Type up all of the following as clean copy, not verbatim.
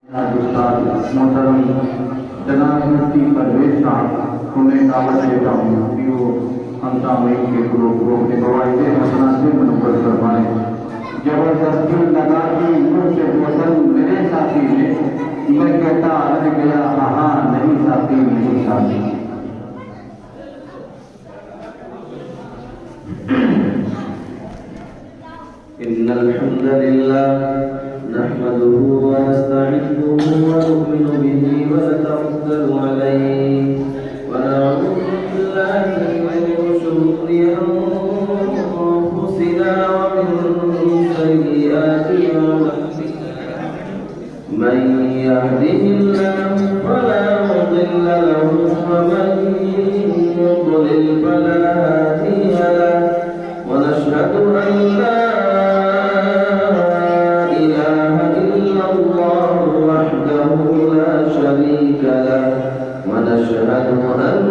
استاد محترم جناب مفتی پرویز صاحب کو میں دعوت دیتا ہوں کہ وہ ہم سامعین کے گروہ کے فوائد حسنات سے منعقد فرمائیں۔ زبردستی لگا دی مجھ سے بوتل میرے ساتھی نے، میں کہتا رہ گیا ہاں نہیں ساتھی نہیں ساتھی۔ إن الحمد لله نحمده ونستعينه ونؤمن به ونتوكل عليه ونعوذ بالله من شرور أنفسنا ومن سيئات أعمالنا من يهده الله فلا مضل له ومن يضلل فلا هادي له ونشهد أن لا شريك له ونشهد أن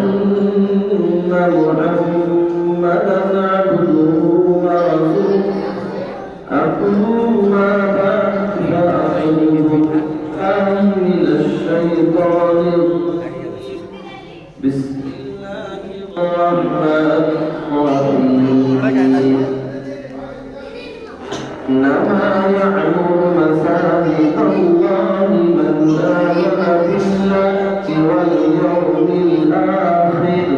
محمدا عبده ورسوله أقول ما بعد فأعوذ بالله من الشيطان بسم الله الرحمن الرحيم إنما يعمر مساجد الله من آمن بالله واليوم الآخر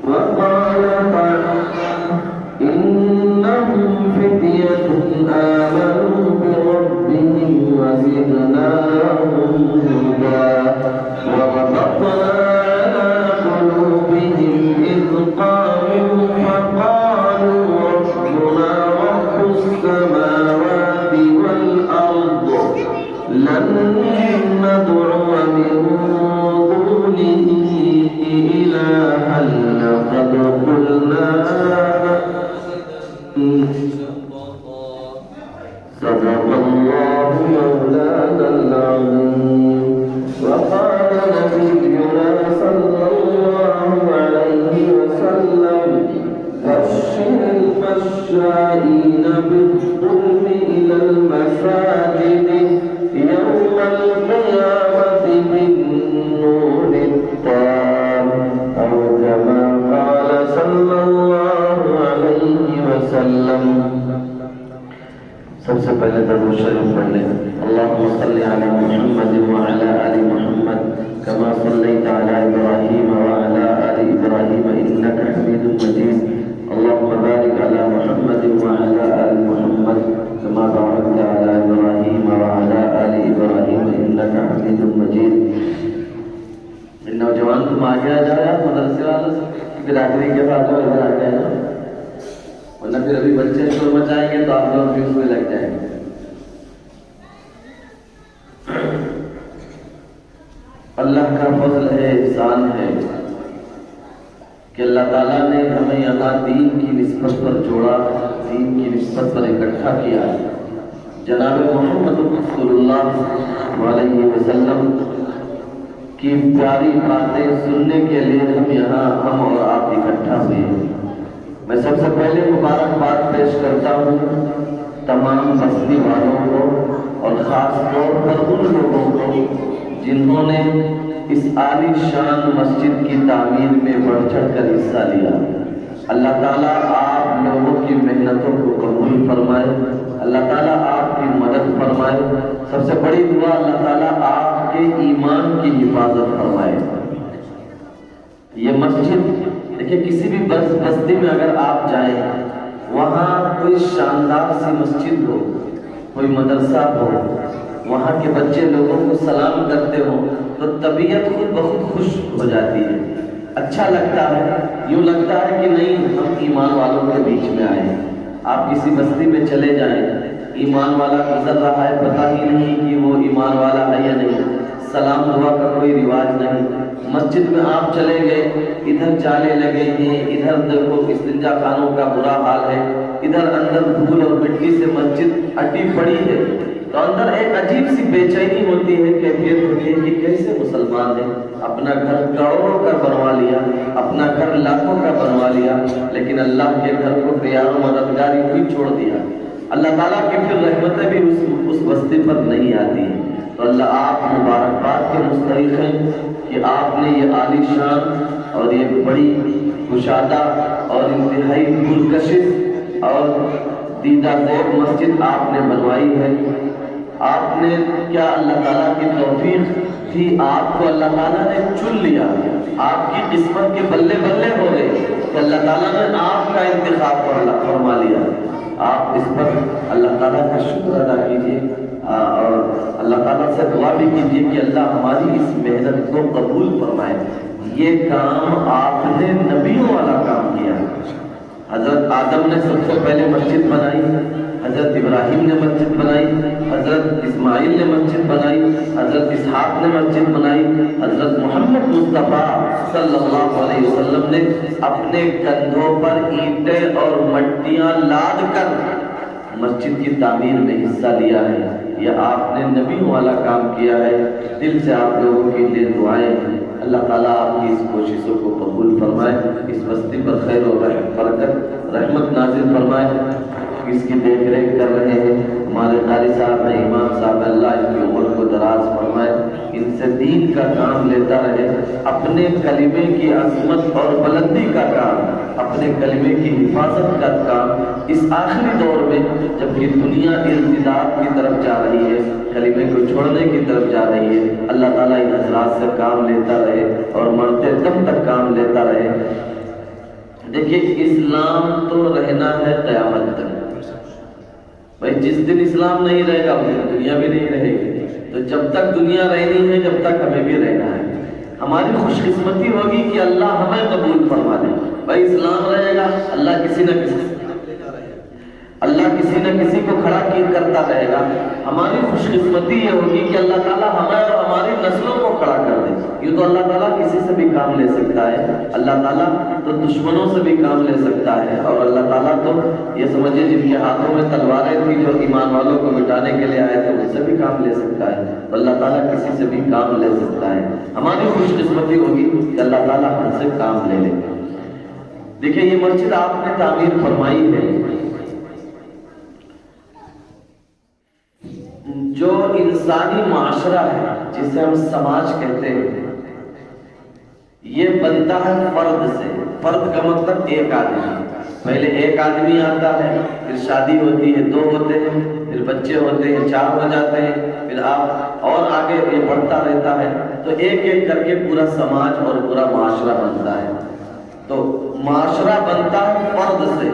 وقال تعالى إنهم فتية آمنوا بربهم وزدناهم هدى وربطنا على قلوبهم إذ قاموا فقالوا ربنا رب السماوات والأرض لن ندعو من دونه إلها لقد قلنا صدق الله مولانا العظيم وقال نبينا صلى الله عليه وسلم بشر المشائين بالظلم إلى المساجد يوم القيامة بالنور التام أو كما قال صلى الله عليه وسلم۔ سب سے پہلے درود شریف پڑھ لیں۔ اللهم صل على محمد وعلى آل محمد كما صليت على إبراهيم وعلى آل إبراهيم إنك حميد مجيد۔ اللهم بارك على محمد وعلى آل محمد كما باركت على إبراهيم وعلى آل إبراهيم إنك حميد مجيد۔ ان نوجوان کو آگے آ جائے مدرسے والے برادری کے بعد جو ادھر آ جائے نا، ورنہ پھر ابھی بچے شور مچائیں گے تو آپ لوگ بھی اس میں لگ جائیں گے۔ اللہ کا فضل ہے، احسان ہے کہ اللہ تعالیٰ نے ہمیں یہاں دین کی نسبت پر جوڑا، دین کی نسبت پر اکٹھا کیا۔ جناب محمد رسول اللہ علیہ وسلم کی پیاری باتیں سننے کے لیے ہم اور آپ اکٹھا ہوئے ہیں۔ میں سب سے پہلے مبارکباد پیش کرتا ہوں تمام بستی والوں کو اور خاص طور پر ان لوگوں کو جنہوں نے اس عالی شان مسجد کی تعمیر میں بڑھ چڑھ کر حصہ لیا۔ اللہ تعالیٰ آپ لوگوں کی محنتوں کو قبول فرمائے، اللہ تعالیٰ آپ کی مدد فرمائے۔ سب سے بڑی دعا اللہ تعالیٰ آپ کے ایمان کی حفاظت فرمائے۔ یہ مسجد دیکھیں، کسی بھی بستی میں اگر آپ جائیں، وہاں کوئی شاندار سی مسجد ہو، کوئی مدرسہ ہو، وہاں کے بچے لوگوں کو سلام کرتے ہوں تو طبیعت خود بخود خوش ہو جاتی ہے، اچھا لگتا ہے، یوں لگتا ہے کہ نہیں ہم ایمان والوں کے بیچ میں آئے ہیں۔ آپ کسی بستی میں چلے جائیں، ایمان والا گزر رہا ہے، پتہ ہی نہیں کہ وہ ایمان والا ہے یا نہیں، سلام دعا کا کوئی رواج نہیں۔ مسجد میں آپ چلے گئے، ادھر جالے لگے ہیں، ادھر دیکھو استنجا خانوں کا برا حال ہے، ادھر اندر دھول اور مٹی سے مسجد اٹی پڑی ہے، تو اندر ایک عجیب سی بے چینی ہوتی ہے، کیفیت ہوتی ہے کہ کیسے مسلمان ہیں، اپنا گھر کروڑوں کا بنوا لیا، اپنا گھر لاکھوں کا بنوا لیا، لیکن اللہ کے گھر کو تیار و مددگاری بھی چھوڑ دیا۔ اللہ تعالیٰ کی پھر رحمتیں بھی اس بستی پر نہیں آتی ہیں۔ تو اللہ آپ مبارکباد کے مستحق ہیں کہ آپ نے یہ عالی شان اور یہ بڑی کشادہ اور انتہائی پرکشش اور دیدہ زیب مسجد آپ نے بنوائی ہے۔ آپ نے کیا اللہ تعالیٰ کی توفیق تھی، آپ کو اللہ تعالیٰ نے چن لیا، آپ کی قسمت کے بلے بلے ہو گئے کہ اللہ تعالیٰ نے آپ کا انتخاب فرما لیا۔ آپ اس پر اللہ تعالیٰ کا شکر ادا کیجیے اور اللہ تعالیٰ سے دعا بھی کیجیے کہ اللہ ہماری اس محنت کو قبول فرمائے۔ یہ کام آپ نے نبیوں والا کام کیا۔ حضرت آدم نے سب سے پہلے مسجد بنائی، حضرت ابراہیم نے مسجد بنائی، حضرت اسماعیل نے مسجد بنائی، حضرت اسحاق نے مسجد بنائی، حضرت محمد مصطفیٰ صلی اللہ علیہ وسلم نے اپنے کندھوں پر اینٹیں اور مٹیاں لاد کر مسجد کی تعمیر میں حصہ لیا ہے۔ یہ آپ نے نبیوں والا کام کیا ہے۔ دل سے آپ لوگوں کے لیے دعائیں ہیں، اللہ تعالیٰ آپ کی اس کوششوں کو قبول فرمائے، اس بستی پر خیر و برکت رحمت نازل فرمائے۔ اس کی دیکھ ریکھ کر رہے ہیں ہمارے قاری صاحب ہیں، امام صاحب، اللہ ان کی عمر کو دراز فرمائے، ان سے دین کا کام لیتا رہے، اپنے کلمے کی عظمت اور بلندی کا کام، اپنے کلمے کی حفاظت کا کام اس آخری دور میں جب کہ دنیا ارتداد کی طرف جا رہی ہے، کلمے کو چھوڑنے کی طرف جا رہی ہے، اللہ تعالیٰ ان حضرات سے کام لیتا رہے اور مرتے دم تک کام لیتا رہے۔ دیکھیے اسلام تو رہنا ہے قیامت تک بھائی، جس دن اسلام نہیں رہے گا اس دن دنیا بھی نہیں رہے گی، تو جب تک دنیا رہنی ہے جب تک ہمیں بھی رہنا ہے۔ ہماری خوش قسمتی ہوگی کہ اللہ ہمیں قبول فرما دے۔ بھائی اسلام رہے گا، اللہ کسی نہ کسی کو کھڑا کرتا رہے گا۔ ہماری خوش قسمتی یہ ہوگی کہ اللہ تعالیٰ ہمیں اور ہماری نسلوں کو کھڑا کر دے۔ یہ تو اللہ تعالیٰ کسی سے بھی کام لے سکتا ہے، اللہ تعالیٰ تو دشمنوں سے بھی کام لے سکتا ہے، اور اللہ تعالیٰ تو یہ سمجھے جن کے ہاتھوں میں تلواریں تھیں جو ایمان والوں کو مٹانے کے لیے آئے تھے ان سے بھی کام لے سکتا ہے، تو اللہ تعالیٰ کسی سے بھی کام لے سکتا ہے۔ ہماری خوش قسمتی ہوگی کہ اللہ تعالیٰ ہم سے کام لے لے۔ دیکھیں یہ مسجد آپ نے تعمیر فرمائی ہے، جو انسانی معاشرہ ہے جسے ہم سماج کہتے ہیں، یہ بنتا ہے فرد سے۔ فرد کا مطلب ایک آدمی، پہلے ایک آدمی آتا ہے، پھر شادی ہوتی ہے، 2 ہوتے ہیں، پھر بچے ہوتے ہیں، 4 ہو جاتے ہیں، پھر آپ اور آگے یہ بڑھتا رہتا ہے، تو ایک ایک کر کے پورا سماج اور پورا معاشرہ بنتا ہے۔ تو معاشرہ بنتا ہے فرد سے،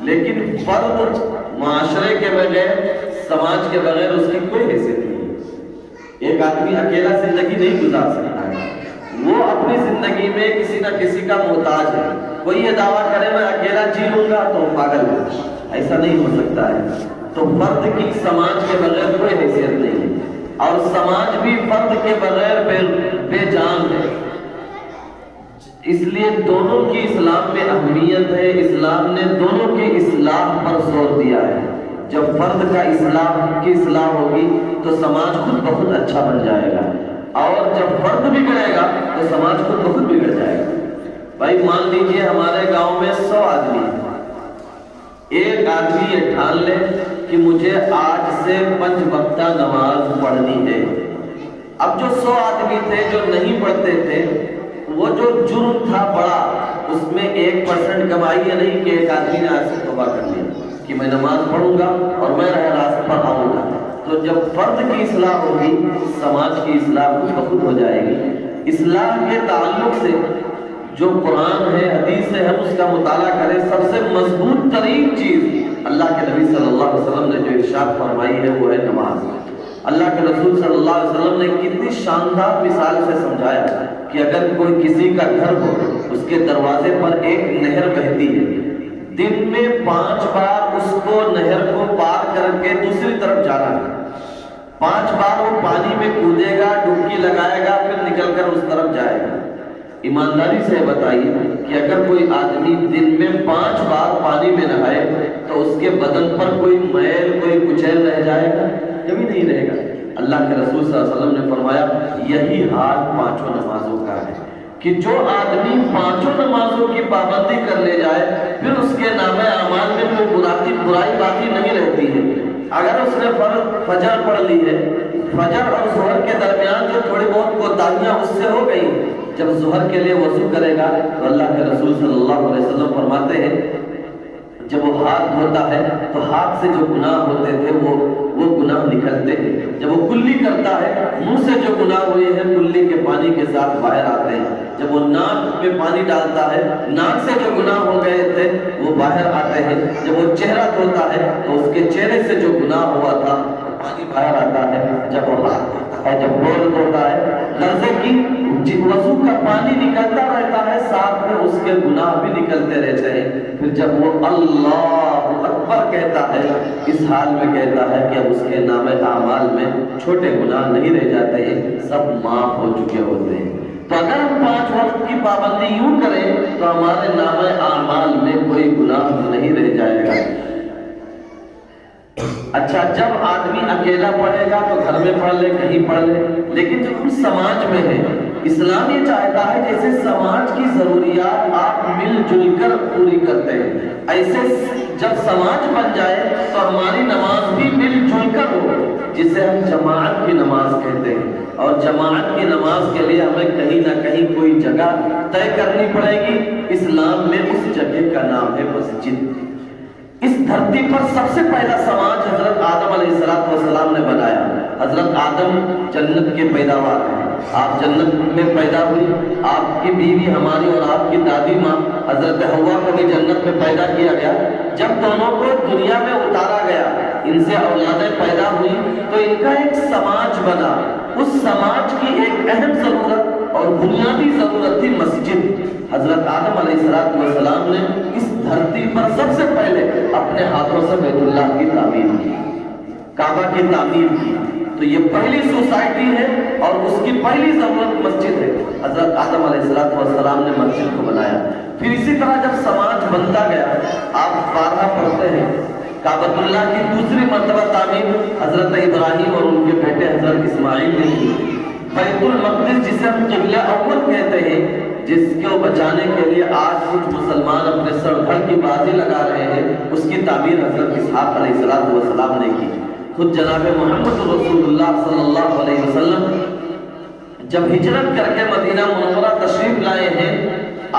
لیکن فرد معاشرے کے بغیر، سماج کے بغیر اس کی کوئی حیثیت نہیں۔ ایک آدمی اکیلا زندگی نہیں گزار سکتا ہے، وہ اپنی زندگی میں کسی نہ کسی کا محتاج ہے۔ کوئی یہ دعویٰ کرے میں اکیلا جی لوں گا تو پاگل ہے، ایسا نہیں ہو سکتا ہے۔ تو فرد کی سماج کے بغیر کوئی حیثیت نہیں ہے، اور سماج بھی فرد کے بغیر بے جان ہے۔ اس لیے دونوں کی اسلام میں اہمیت ہے، اسلام نے دونوں کی اصلاح پر زور دیا ہے۔ جب فرد کا اصلاح ہوگی تو سماج خود بخود اچھا بن جائے گا، اور جب فرد بگڑے گا تو سماج خود بخود بگڑ جائے گا۔ بھائی مان لیجئے ہمارے گاؤں میں 100 آدمی ہیں، ایک آدمی یہ ٹھان لے کہ مجھے آج سے 5 وقتہ نماز پڑھنی ہے۔ اب جو 100 آدمی تھے جو نہیں پڑھتے تھے، وہ جو جرم تھا بڑا، اس میں 1% کمائی ہے نہیں کہ ایک آدمی نے آج سے توبہ کر لیا کہ میں نماز پڑھوں گا اور میں راست پر آؤں گا۔ تو جب فرد کی اصلاح ہوگی، سماج کی اصلاح خود بخود ہو جائے گی۔ اصلاح کے تعلق سے جو قرآن ہے، حدیث ہے، ہم اس کا مطالعہ کریں، سب سے مضبوط ترین چیز اللہ کے نبی صلی اللہ علیہ وسلم نے جو ارشاد فرمائی ہے وہ ہے نماز۔ اللہ کے رسول صلی اللہ علیہ وسلم نے کتنی شاندار مثال سے سمجھایا کہ اگر کوئی کسی کا گھر ہو، اس کے دروازے پر ایک نہر بہتی ہے، دن میں 5 بار اس کو نہر کو پار کر کے دوسری طرف جانا ہے، 5 بار وہ پانی میں کودے گا، ڈبکی لگائے گا، پھر نکل کر اس طرف جائے گا۔ ایمانداری سے بتائیے کہ اگر کوئی آدمی دن میں 5 بار پانی میں نہائے تو اس کے بدن پر کوئی میل، کوئی کچیل رہ جائے گا؟ کبھی نہیں رہے گا۔ اللہ کے رسول صلی اللہ علیہ وسلم نے فرمایا یہی حال 5 نمازوں کا ہے کہ جو آدمی 5 نمازوں کی پابندی کر لے جائے، پھر اس کے نامہ اعمال میں کوئی برائی باقی نہیں رہتی ہے۔ اگر اس نے فجر پڑھ لی ہے، فجر اور ظہر کے درمیان جو تھوڑی بہت کوتاہیاں اس سے ہو گئی، جب ظہر کے لیے وضو کرے گا تو اللہ کے رسول صلی اللہ علیہ وسلم فرماتے ہیں جب وہ ہاتھ دھوتا ہے تو ہاتھ سے جو گناہ ہوتے تھے وہ گناہ نکلتے ہیں، جب وہ کلی کرتا ہے منہ سے جو گناہ ہوئے ہیں کلی کے پانی کے ساتھ باہر آتے ہیں، جب وہ ناک میں پانی ڈالتا ہے ناک سے جو گناہ ہو گئے تھے وہ باہر آتے ہیں، جب وہ چہرہ دھوتا ہے تو اس کے چہرے سے جو گناہ ہوا تھا پانی باہر آتا ہے، جب وہ ہاتھ دھوتا ہے، جب گول دھوتا ہے غرضے کی وضو کا پانی نکلتا رہتا ہے، ساتھ میں اس کے گناہ بھی نکلتے رہتے ہیں۔ پھر جب وہ اللہ اکبر کہتا ہے اس حال میں کہتا ہے کہ اب اس کے نام اعمال میں چھوٹے گناہ نہیں رہ جاتے ہیں، سب معاف ہو چکے ہوتے ہیں۔ تو اگر ہم 5 وقت کی پابندی یوں کریں تو ہمارے نام اعمال میں کوئی گناہ نہیں رہ جائے گا۔ اچھا، جب آدمی اکیلا پڑھے گا تو گھر میں پڑھ لے، کہیں پڑھ لے، لیکن جب ہم سماج میں ہیں، اسلام یہ چاہتا ہے جیسے سماج کی ضروریات آپ مل جل کر پوری کرتے ہیں، ایسے جب سماج بن جائے تو ہماری نماز بھی مل جل کر ہو، جسے ہم جماعت کی نماز کہتے ہیں۔ اور جماعت کی نماز کے لیے ہمیں کہیں نہ کہیں کوئی جگہ طے کرنی پڑے گی۔ اسلام میں اس جگہ کا نام ہے مسجد۔ اس دھرتی پر سب سے پہلا سماج حضرت آدم علیہ السلام نے بنایا۔ حضرت آدم جنت کے پیداوار ہیں، آپ جنت میں پیدا ہوئی، آپ کی بیوی ہماری اور آپ کی دادی ماں حضرت حوا کو بھی جنت میں پیدا کیا گیا۔ جب دونوں کو دنیا میں اتارا گیا، ان سے اولادیں پیدا ہوئی تو ان کا ایک سماج بنا۔ اس سماج کی ایک اہم ضرورت اور بنیادی ضرورت تھی مسجد۔ حضرت آدم علیہ السلام نے اس دھرتی پر سب سے پہلے اپنے ہاتھوں سے بیت اللہ کی تعمیر کی، کعبہ کی تعمیر کی۔ تو یہ پہلی سوسائٹی ہے اور اس کی پہلی ضرورت مسجد ہے۔ حضرت آدم علیہ السلام نے مسجد کو بنایا۔ پھر اسی طرح جب سماج بنتا گیا، آپ بارہا پڑھتے ہیں، کعبۃ اللہ کی دوسری مرتبہ تعمیر حضرت ابراہیم اور ان کے بیٹے حضرت اسماعیل نے کی۔ بیت المقدس جسے ہم قبلہ اول کہتے ہیں، جس کو بچانے کے لیے آج کچھ مسلمان اپنے سر گھر کی بازی لگا رہے ہیں، اس کی تعمیر حضرت اسحاق علیہ السلام نے کی۔ خود جناب محمد رسول اللہ صلی اللہ علیہ وسلم جب ہجرت کر کے مدینہ منورہ تشریف لائے ہیں،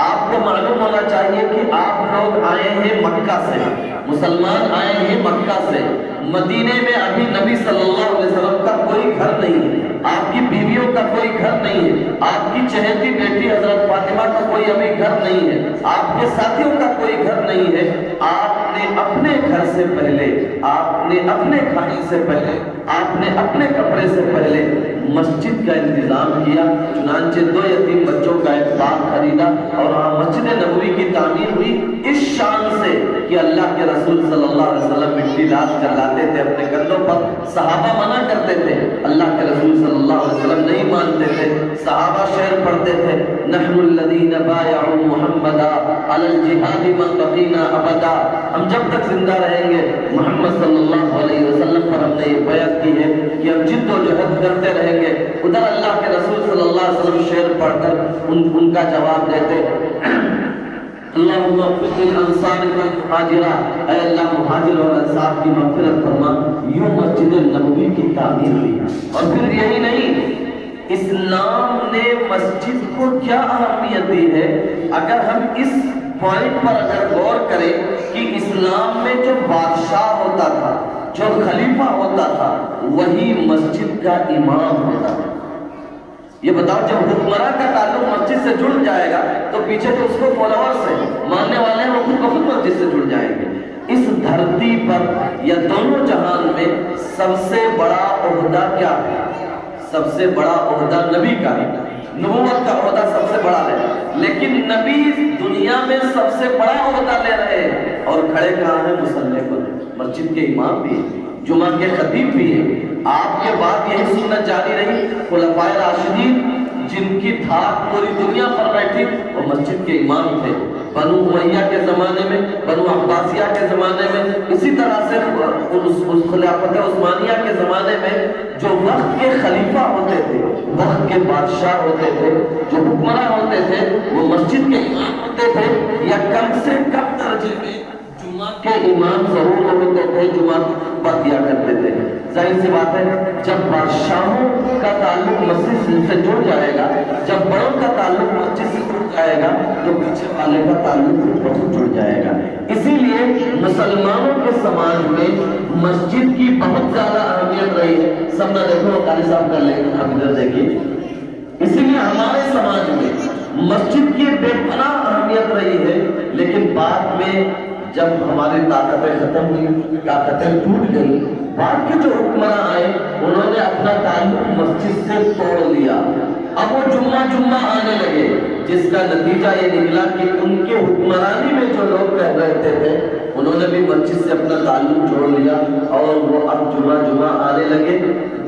آپ کو معلوم ہونا چاہیے کہ آپ لوگ آئے ہیں مکہ سے، مسلمان آئے ہیں مکہ سے۔ مدینے میں ابھی نبی صلی اللہ علیہ وسلم کا کوئی گھر نہیں ہے، آپ کی بیویوں کا کوئی گھر نہیں ہے، آپ کی چہیتی بیٹی حضرت فاطمہ کا کوئی ابھی گھر نہیں ہے، آپ کے ساتھیوں کا کوئی گھر نہیں ہے۔ آپ نے اپنے گھر سے پہلے، آپ نے اپنے کھانے سے پہلے، آپ نے اپنے کپڑے سے پہلے مسجد کا انتظام کیا۔ چنانچہ 2 یتیم بچوں کا ایک باغ خریدا اور وہاں مسجد نبوی کی تعمیر ہوئی، اس شان سے کہ اللہ کے رسول صلی اللہ علیہ وسلم مٹی لاد کر لاتے تھے اپنے کندھوں پر۔ صحابہ منع کرتے تھے، اللہ کے رسول صلی اللہ علیہ وسلم نہیں مانتے تھے۔ صحابہ شعر پڑھتے تھے، نحن الذین بایعوا محمدا علی الجہاد ما بقینا ابدا، ہم جب تک زندہ رہیں گے محمد صلی اللہ علیہ وسلم پر ہم نے یہ بیعت کی ہے کہ ہم جد و جہد کرتے رہیں گے۔ ادھر اللہ کے رسول صلی اللہ علیہ وسلم شعر پڑھ کر ان کا جواب دیتے، اللہم اغفر للانصار والمہاجرہ، اے اللہ مہاجر اور انصار کی مغفرت فرما۔ یوں مسجد نبوی کی تعمیر ہوئی۔ اور پھر یہی نہیں، اسلام نے مسجد کو کیا اہمیت دی ہے۔ اگر ہم اس پوائنٹ پر اگر غور کریں کہ اسلام میں جو بادشاہ ہوتا تھا، جو خلیفہ ہوتا تھا، وہی مسجد کا امام ہوتا تھا۔ یہ بتاؤ، جب حکمراں کا تعلق مسجد سے جڑ جائے گا تو پیچھے تو اس کو فالوورز ہیں، ماننے والے ہیں، وہ خود بخود مسجد سے جڑ جائیں گے۔ اس دھرتی پر یا دونوں جہان میں سب سے بڑا عہدہ کیا ہے؟ سب سے بڑا عہدہ نبی کا ہے، نبوت کا عہدہ سب سے بڑا ہے، لیکن نبی دنیا میں سب سے بڑا عہدہ لے رہے ہیں اور کھڑے کہاں ہیں؟ مصلی پر، مسجد کے امام بھی ہیں، جمعہ کے خطیب بھی ہیں۔ آپ کے بعد یہی سنت جاری رہی، خلفائے راشدین جن کی دھاک پوری دنیا پر بیٹھی وہ مسجد کے امام تھے۔ بنو امیہ کے زمانے میں، بنو عباسیہ کے زمانے میں، اسی طرح سے خلافت عثمانیہ کے زمانے میں جو وقت کے خلیفہ ہوتے تھے، وقت کے بادشاہ ہوتے تھے، جو حکمراں ہوتے تھے، وہ مسجد کے امام ہوتے تھے یا کم سے کم درجے میں جمعہ کے امام ضرور ہوتے تھے، جمعہ پڑھ دیا کرتے تھے۔ ظاہر سی بات ہے جب بادشاہوں کا تعلق مسجد سے جڑ جائے گا، جب بڑوں کا تعلق مسجد سے جڑ جائے گا تو پیچھے والے کا تعلق بہت جڑ جائے گا۔ اسی لیے مسلمانوں کے سماج میں مسجد کی بہت زیادہ اہمیت رہی ہے۔ سب نہ دیکھو قاری صاحب کر لیں، آپ ادھر دیکھیے۔ اسی لیے ہمارے سماج میں مسجد کی بے پناہ اہمیت رہی ہے، لیکن بعد میں جب ہماری طاقتیں ختم ہوئی، طاقتیں ٹوٹ گئی، بعد کے جو حکمراں آئے انہوں نے اپنا تعلق مسجد سے توڑ لیا۔ اب وہ جمعہ آنے لگے، جس کا نتیجہ یہ نکلا کہ ان کے حکمرانی میں جو لوگ رہ رہتے تھے انہوں نے بھی مسجد سے اپنا تعلق جوڑ لیا اور وہ اب جمعہ آنے لگے۔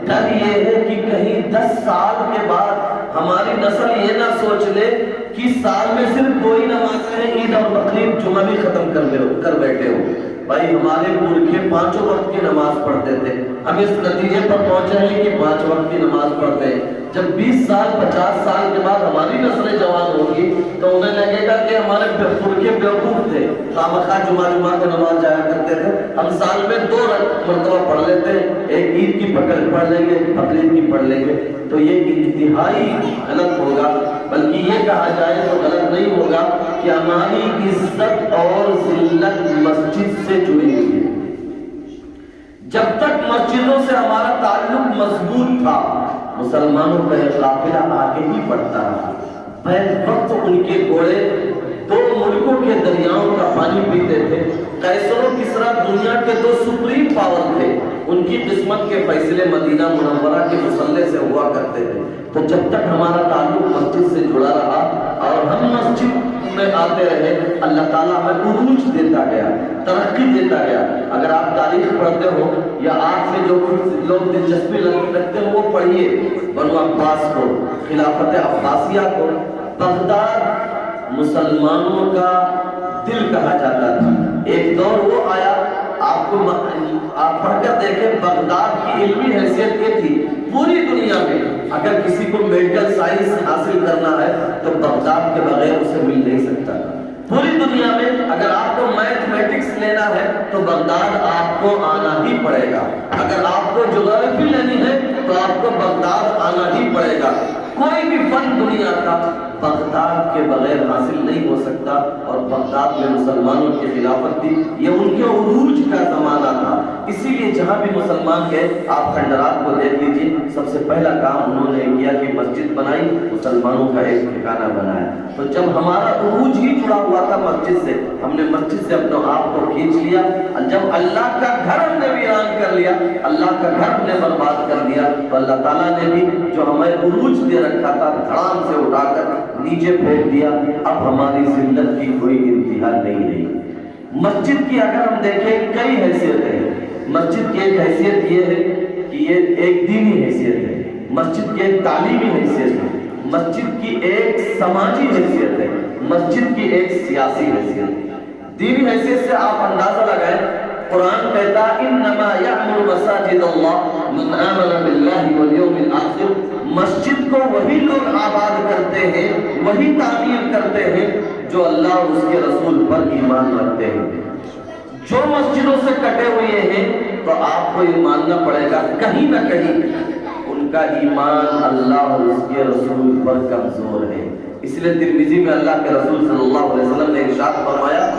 ڈر یہ ہے کہ کہیں 10 سال کے بعد ہماری نسل یہ نہ سوچ لے کہ سال میں صرف 2 ہی نمازیں ہیں، عید اور بقرعید، جمعہ بھی ختم کر بیٹھے ہو۔ بھائی ہمارے پورکھے 5 وقت کی نماز پڑھتے تھے، ہم اس نتیجے پر پہنچے ہیں کہ 5 وقت کی نماز پڑھتے ہیں۔ جب 20 سال 50 سال کے بعد ہماری نسلیں جوان ہوگی تو انہیں لگے گا کہ ہمارے پورکھے بیوقوف تھے، خامخواہ جمعہ کو نماز جایا کرتے تھے، ہم سال میں 2 مرتبہ پڑھ لیتے ہیں، ایک عید کی پڑھ لیں گے، بقرعید کی پڑھ لیں گے۔ تو یہ انتہائی غلط ہوگا، بلکہ یہ کہا جائے تو غلط نہیں ہوگا کہ ہماری عزت اور ذلت مسجد سے جڑی ہوئی ہے۔ جب تک مسجدوں سے ہمارا تعلق مضبوط تھا مسلمانوں کا یہ قافلہ آگے ہی بڑھتا رہا۔ بیک وقت ان کے گھوڑے 2 ملکوں کے دریاؤں کا پانی پیتے تھے۔ قیصر و کسریٰ دنیا کے 2 سپریم پاور تھے، ان کی قسمت کے فیصلے مدینہ منورہ کے مصلے سے ہوا کرتے تھے۔ تو جب تک ہمارا تعلق مسجد سے جڑا رہا اور ہم مسجد میں آتے رہے، اللہ تعالیٰ ہمیں عروج دیتا گیا، ترقی دیتا گیا۔ اگر آپ تاریخ پڑھتے ہو یا آپ سے جو لوگ دلچسپی رکھتے ہو وہ پڑھیے، بنو عباس کو، خلافت عباسیہ کو۔ بغداد مسلمانوں کا دل کہا جاتا تھا۔ ایک دور وہ آیا، آپ پڑھ کر دیکھیں، بغداد کی علمی حیثیت یہ تھی پوری دنیا میں اگر کسی کو میڈیکل سائنس حاصل کرنا ہے تو بغداد کے بغیر اسے مل نہیں سکتا۔ پوری دنیا میں اگر آپ کو میتھمیٹکس لینا ہے تو بغداد آپ کو آنا ہی پڑے گا، اگر آپ کو جغرافی لینی ہے تو آپ کو بغداد آنا ہی پڑے گا۔ کوئی بھی فن دنیا کا بغداد کے بغیر حاصل نہیں ہو سکتا، اور بغداد میں مسلمانوں کی خلافت تھی، یہ ان کے عروج کا زمانہ تھا۔ اسی لیے جہاں بھی مسلمان گئے، آپ کھنڈرات کو دیکھ لیجیے، سب سے پہلا کام انہوں نے کیا کہ مسجد بنائی، مسلمانوں کا ایک ٹھکانہ بنایا۔ تو جب ہمارا عروج ہی جڑا ہوا تھا مسجد سے، ہم نے مسجد سے اپنے آپ کو کھینچ لیا۔ جب اللہ کا گھر ہم نے ویران کر لیا، اللہ کا گھر ہم نے برباد کر دیا، تو اللہ تعالیٰ نے بھی جو ہمیں عروج دے رکھا تھا دھڑام سے اٹھا کر نیچے پھینک دیا۔ اب ہماری ذلت کی کوئی انتہا نہیں رہی۔ مسجد کی اگر ہم دیکھیں کئی حیثیتیں ہیں۔ مسجد کی ایک حیثیت یہ ہے کہ یہ ایک دینی حیثیت ہے، مسجد کی ایک تعلیمی حیثیت ہے، مسجد کی ایک سماجی حیثیت ہے، مسجد کی ایک سیاسی حیثیت ہے۔ دینی حیثیت سے آپ اندازہ لگائیں، قرآن کہتا انما یعمر مساجد اللہ من آمن باللہ والیوم الآخر، مسجد کو وہی لوگ آباد کرتے ہیں، وہی تعمیر کرتے ہیں جو اللہ اور اس کے رسول پر ایمان رکھتے ہیں۔ جو مسجدوں سے کٹے ہوئے ہیں تو آپ کو یہ ماننا پڑے گا کہیں نہ کہیں ان کا ایمان اللہ اور اس کے رسول پر کمزور ہے۔ اس لیے ترمذی میں اللہ کے رسول صلی اللہ علیہ وسلم نے ارشاد فرمایا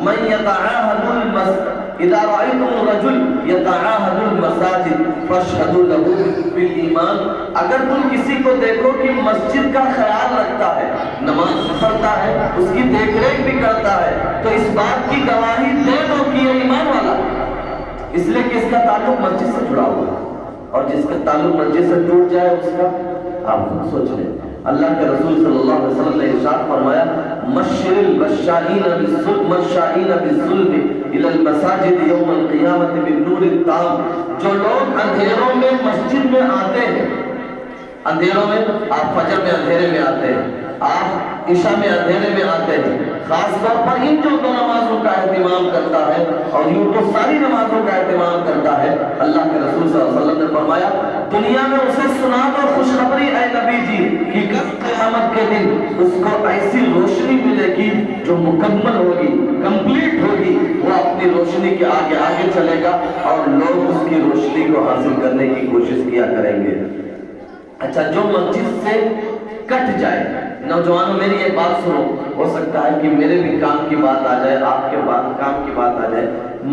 من یتعاہد المسجد اذا رأيتم رجل يتعاهد المساجد فاشهدوا له بالایمان، اگر تم کسی کو دیکھو کہ مسجد کا خیال رکھتا ہے، نماز پڑھتا ہے، اس کی دیکھ ریکھ بھی کرتا ہے، تو اس بات کی گواہی دے دو کہ یہ ایمان والا، اس لیے کہ اس کا تعلق مسجد سے جڑا ہوا ہے۔ اور جس کا تعلق مسجد سے ٹوٹ جائے اس کا آپ خود سوچ لیں۔ اللہ کے رسول صلی اللہ علیہ وسلم نے ارشاد فرمایا مشر المشائین بالظلم الى المساجد یوم القیامت بالنور التام، جو لوگ اندھیروں میں مسجد میں آتے ہیں، اندھیروں میں آپ فجر میں اندھیرے میں آتے ہیں، آپ عشاء میں اندھیرے میں آتے ہیں، خاص طور پر ان جو 2 نمازوں کا اہتمام کرتا ہے اور یوں تو ساری نمازوں کا اہتمام کرتا ہے، اللہ کے رسول صلی اللہ علیہ وسلم نے فرمایا دنیا میں اسے سنا دو خوشخبری اے نبی جی کہ کل قیامت کے دن اس کو ایسی روشنی ملے گی جو مکمل ہوگی، کمپلیٹ ہوگی، وہ اپنی کے آگے آگے چلے گا اور لوگ اس کی روشنی کو حاصل کرنے کی کوشش کیا کریں گے۔ اچھا، جو مسجد سے کٹ جائے، نوجوانوں میری ایک بات سنو، ہو سکتا ہے کہ میرے بھی کام کی بات آ جائے، آپ کے کام کی بات آ جائے۔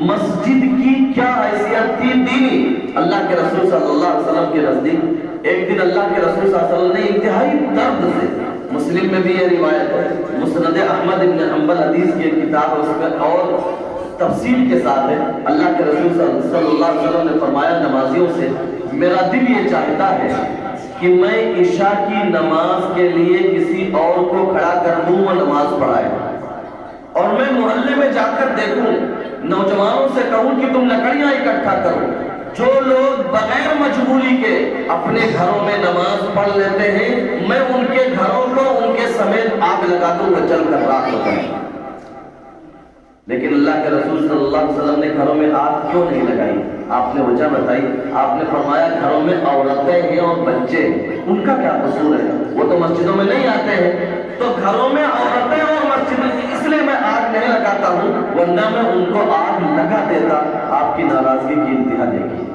مسجد کی کیا حیثیت تھی دینی؟ اللہ کے رسول صلی اللہ علیہ وسلم کے نزدیک ایک دن اللہ کے رسول صلی اللہ علیہ وسلم نے انتہائی درد سے، مسلم میں بھی یہ روایت ہے، مسند احمد ابن حنبل حدیث کی ایک کتاب ہے، اس میں اور تفصیل کے ساتھ ہے، اللہ کے رسول صلی اللہ علیہ وسلم نے فرمایا نمازیوں سے، میرا دل یہ چاہتا ہے کہ میں عشاء کی نماز کے لیے کسی اور کو کھڑا کر دوں وہ نماز پڑھائے، اور میں محلے میں جا کر دیکھوں، نوجوانوں سے کہوں کہ تم لکڑیاں اکٹھا کرو۔ جو لوگ بغیر مجبوری کے اپنے گھروں میں نماز پڑھ لیتے ہیں، میں ان کے گھروں کو ان کے سمیت آگ لگا دوں، وہ جل کر راکھ ہو جائیں۔ لیکن اللہ کے رسول صلی اللہ علیہ وسلم نے گھروں میں آگ کیوں نہیں لگائی؟ آپ نے وجہ بتائی، آپ نے فرمایا گھروں میں عورتیں ہیں اور بچے ہیں، ان کا کیا قصور ہے؟ وہ تو مسجدوں میں نہیں آتے ہیں، تو گھروں میں عورتیں اور مسجد میں، اس لیے میں آگ نہیں لگاتا ہوں، ورنہ میں ان کو آگ لگا دیتا۔ آپ کی ناراضگی کی انتہا دیکھیے۔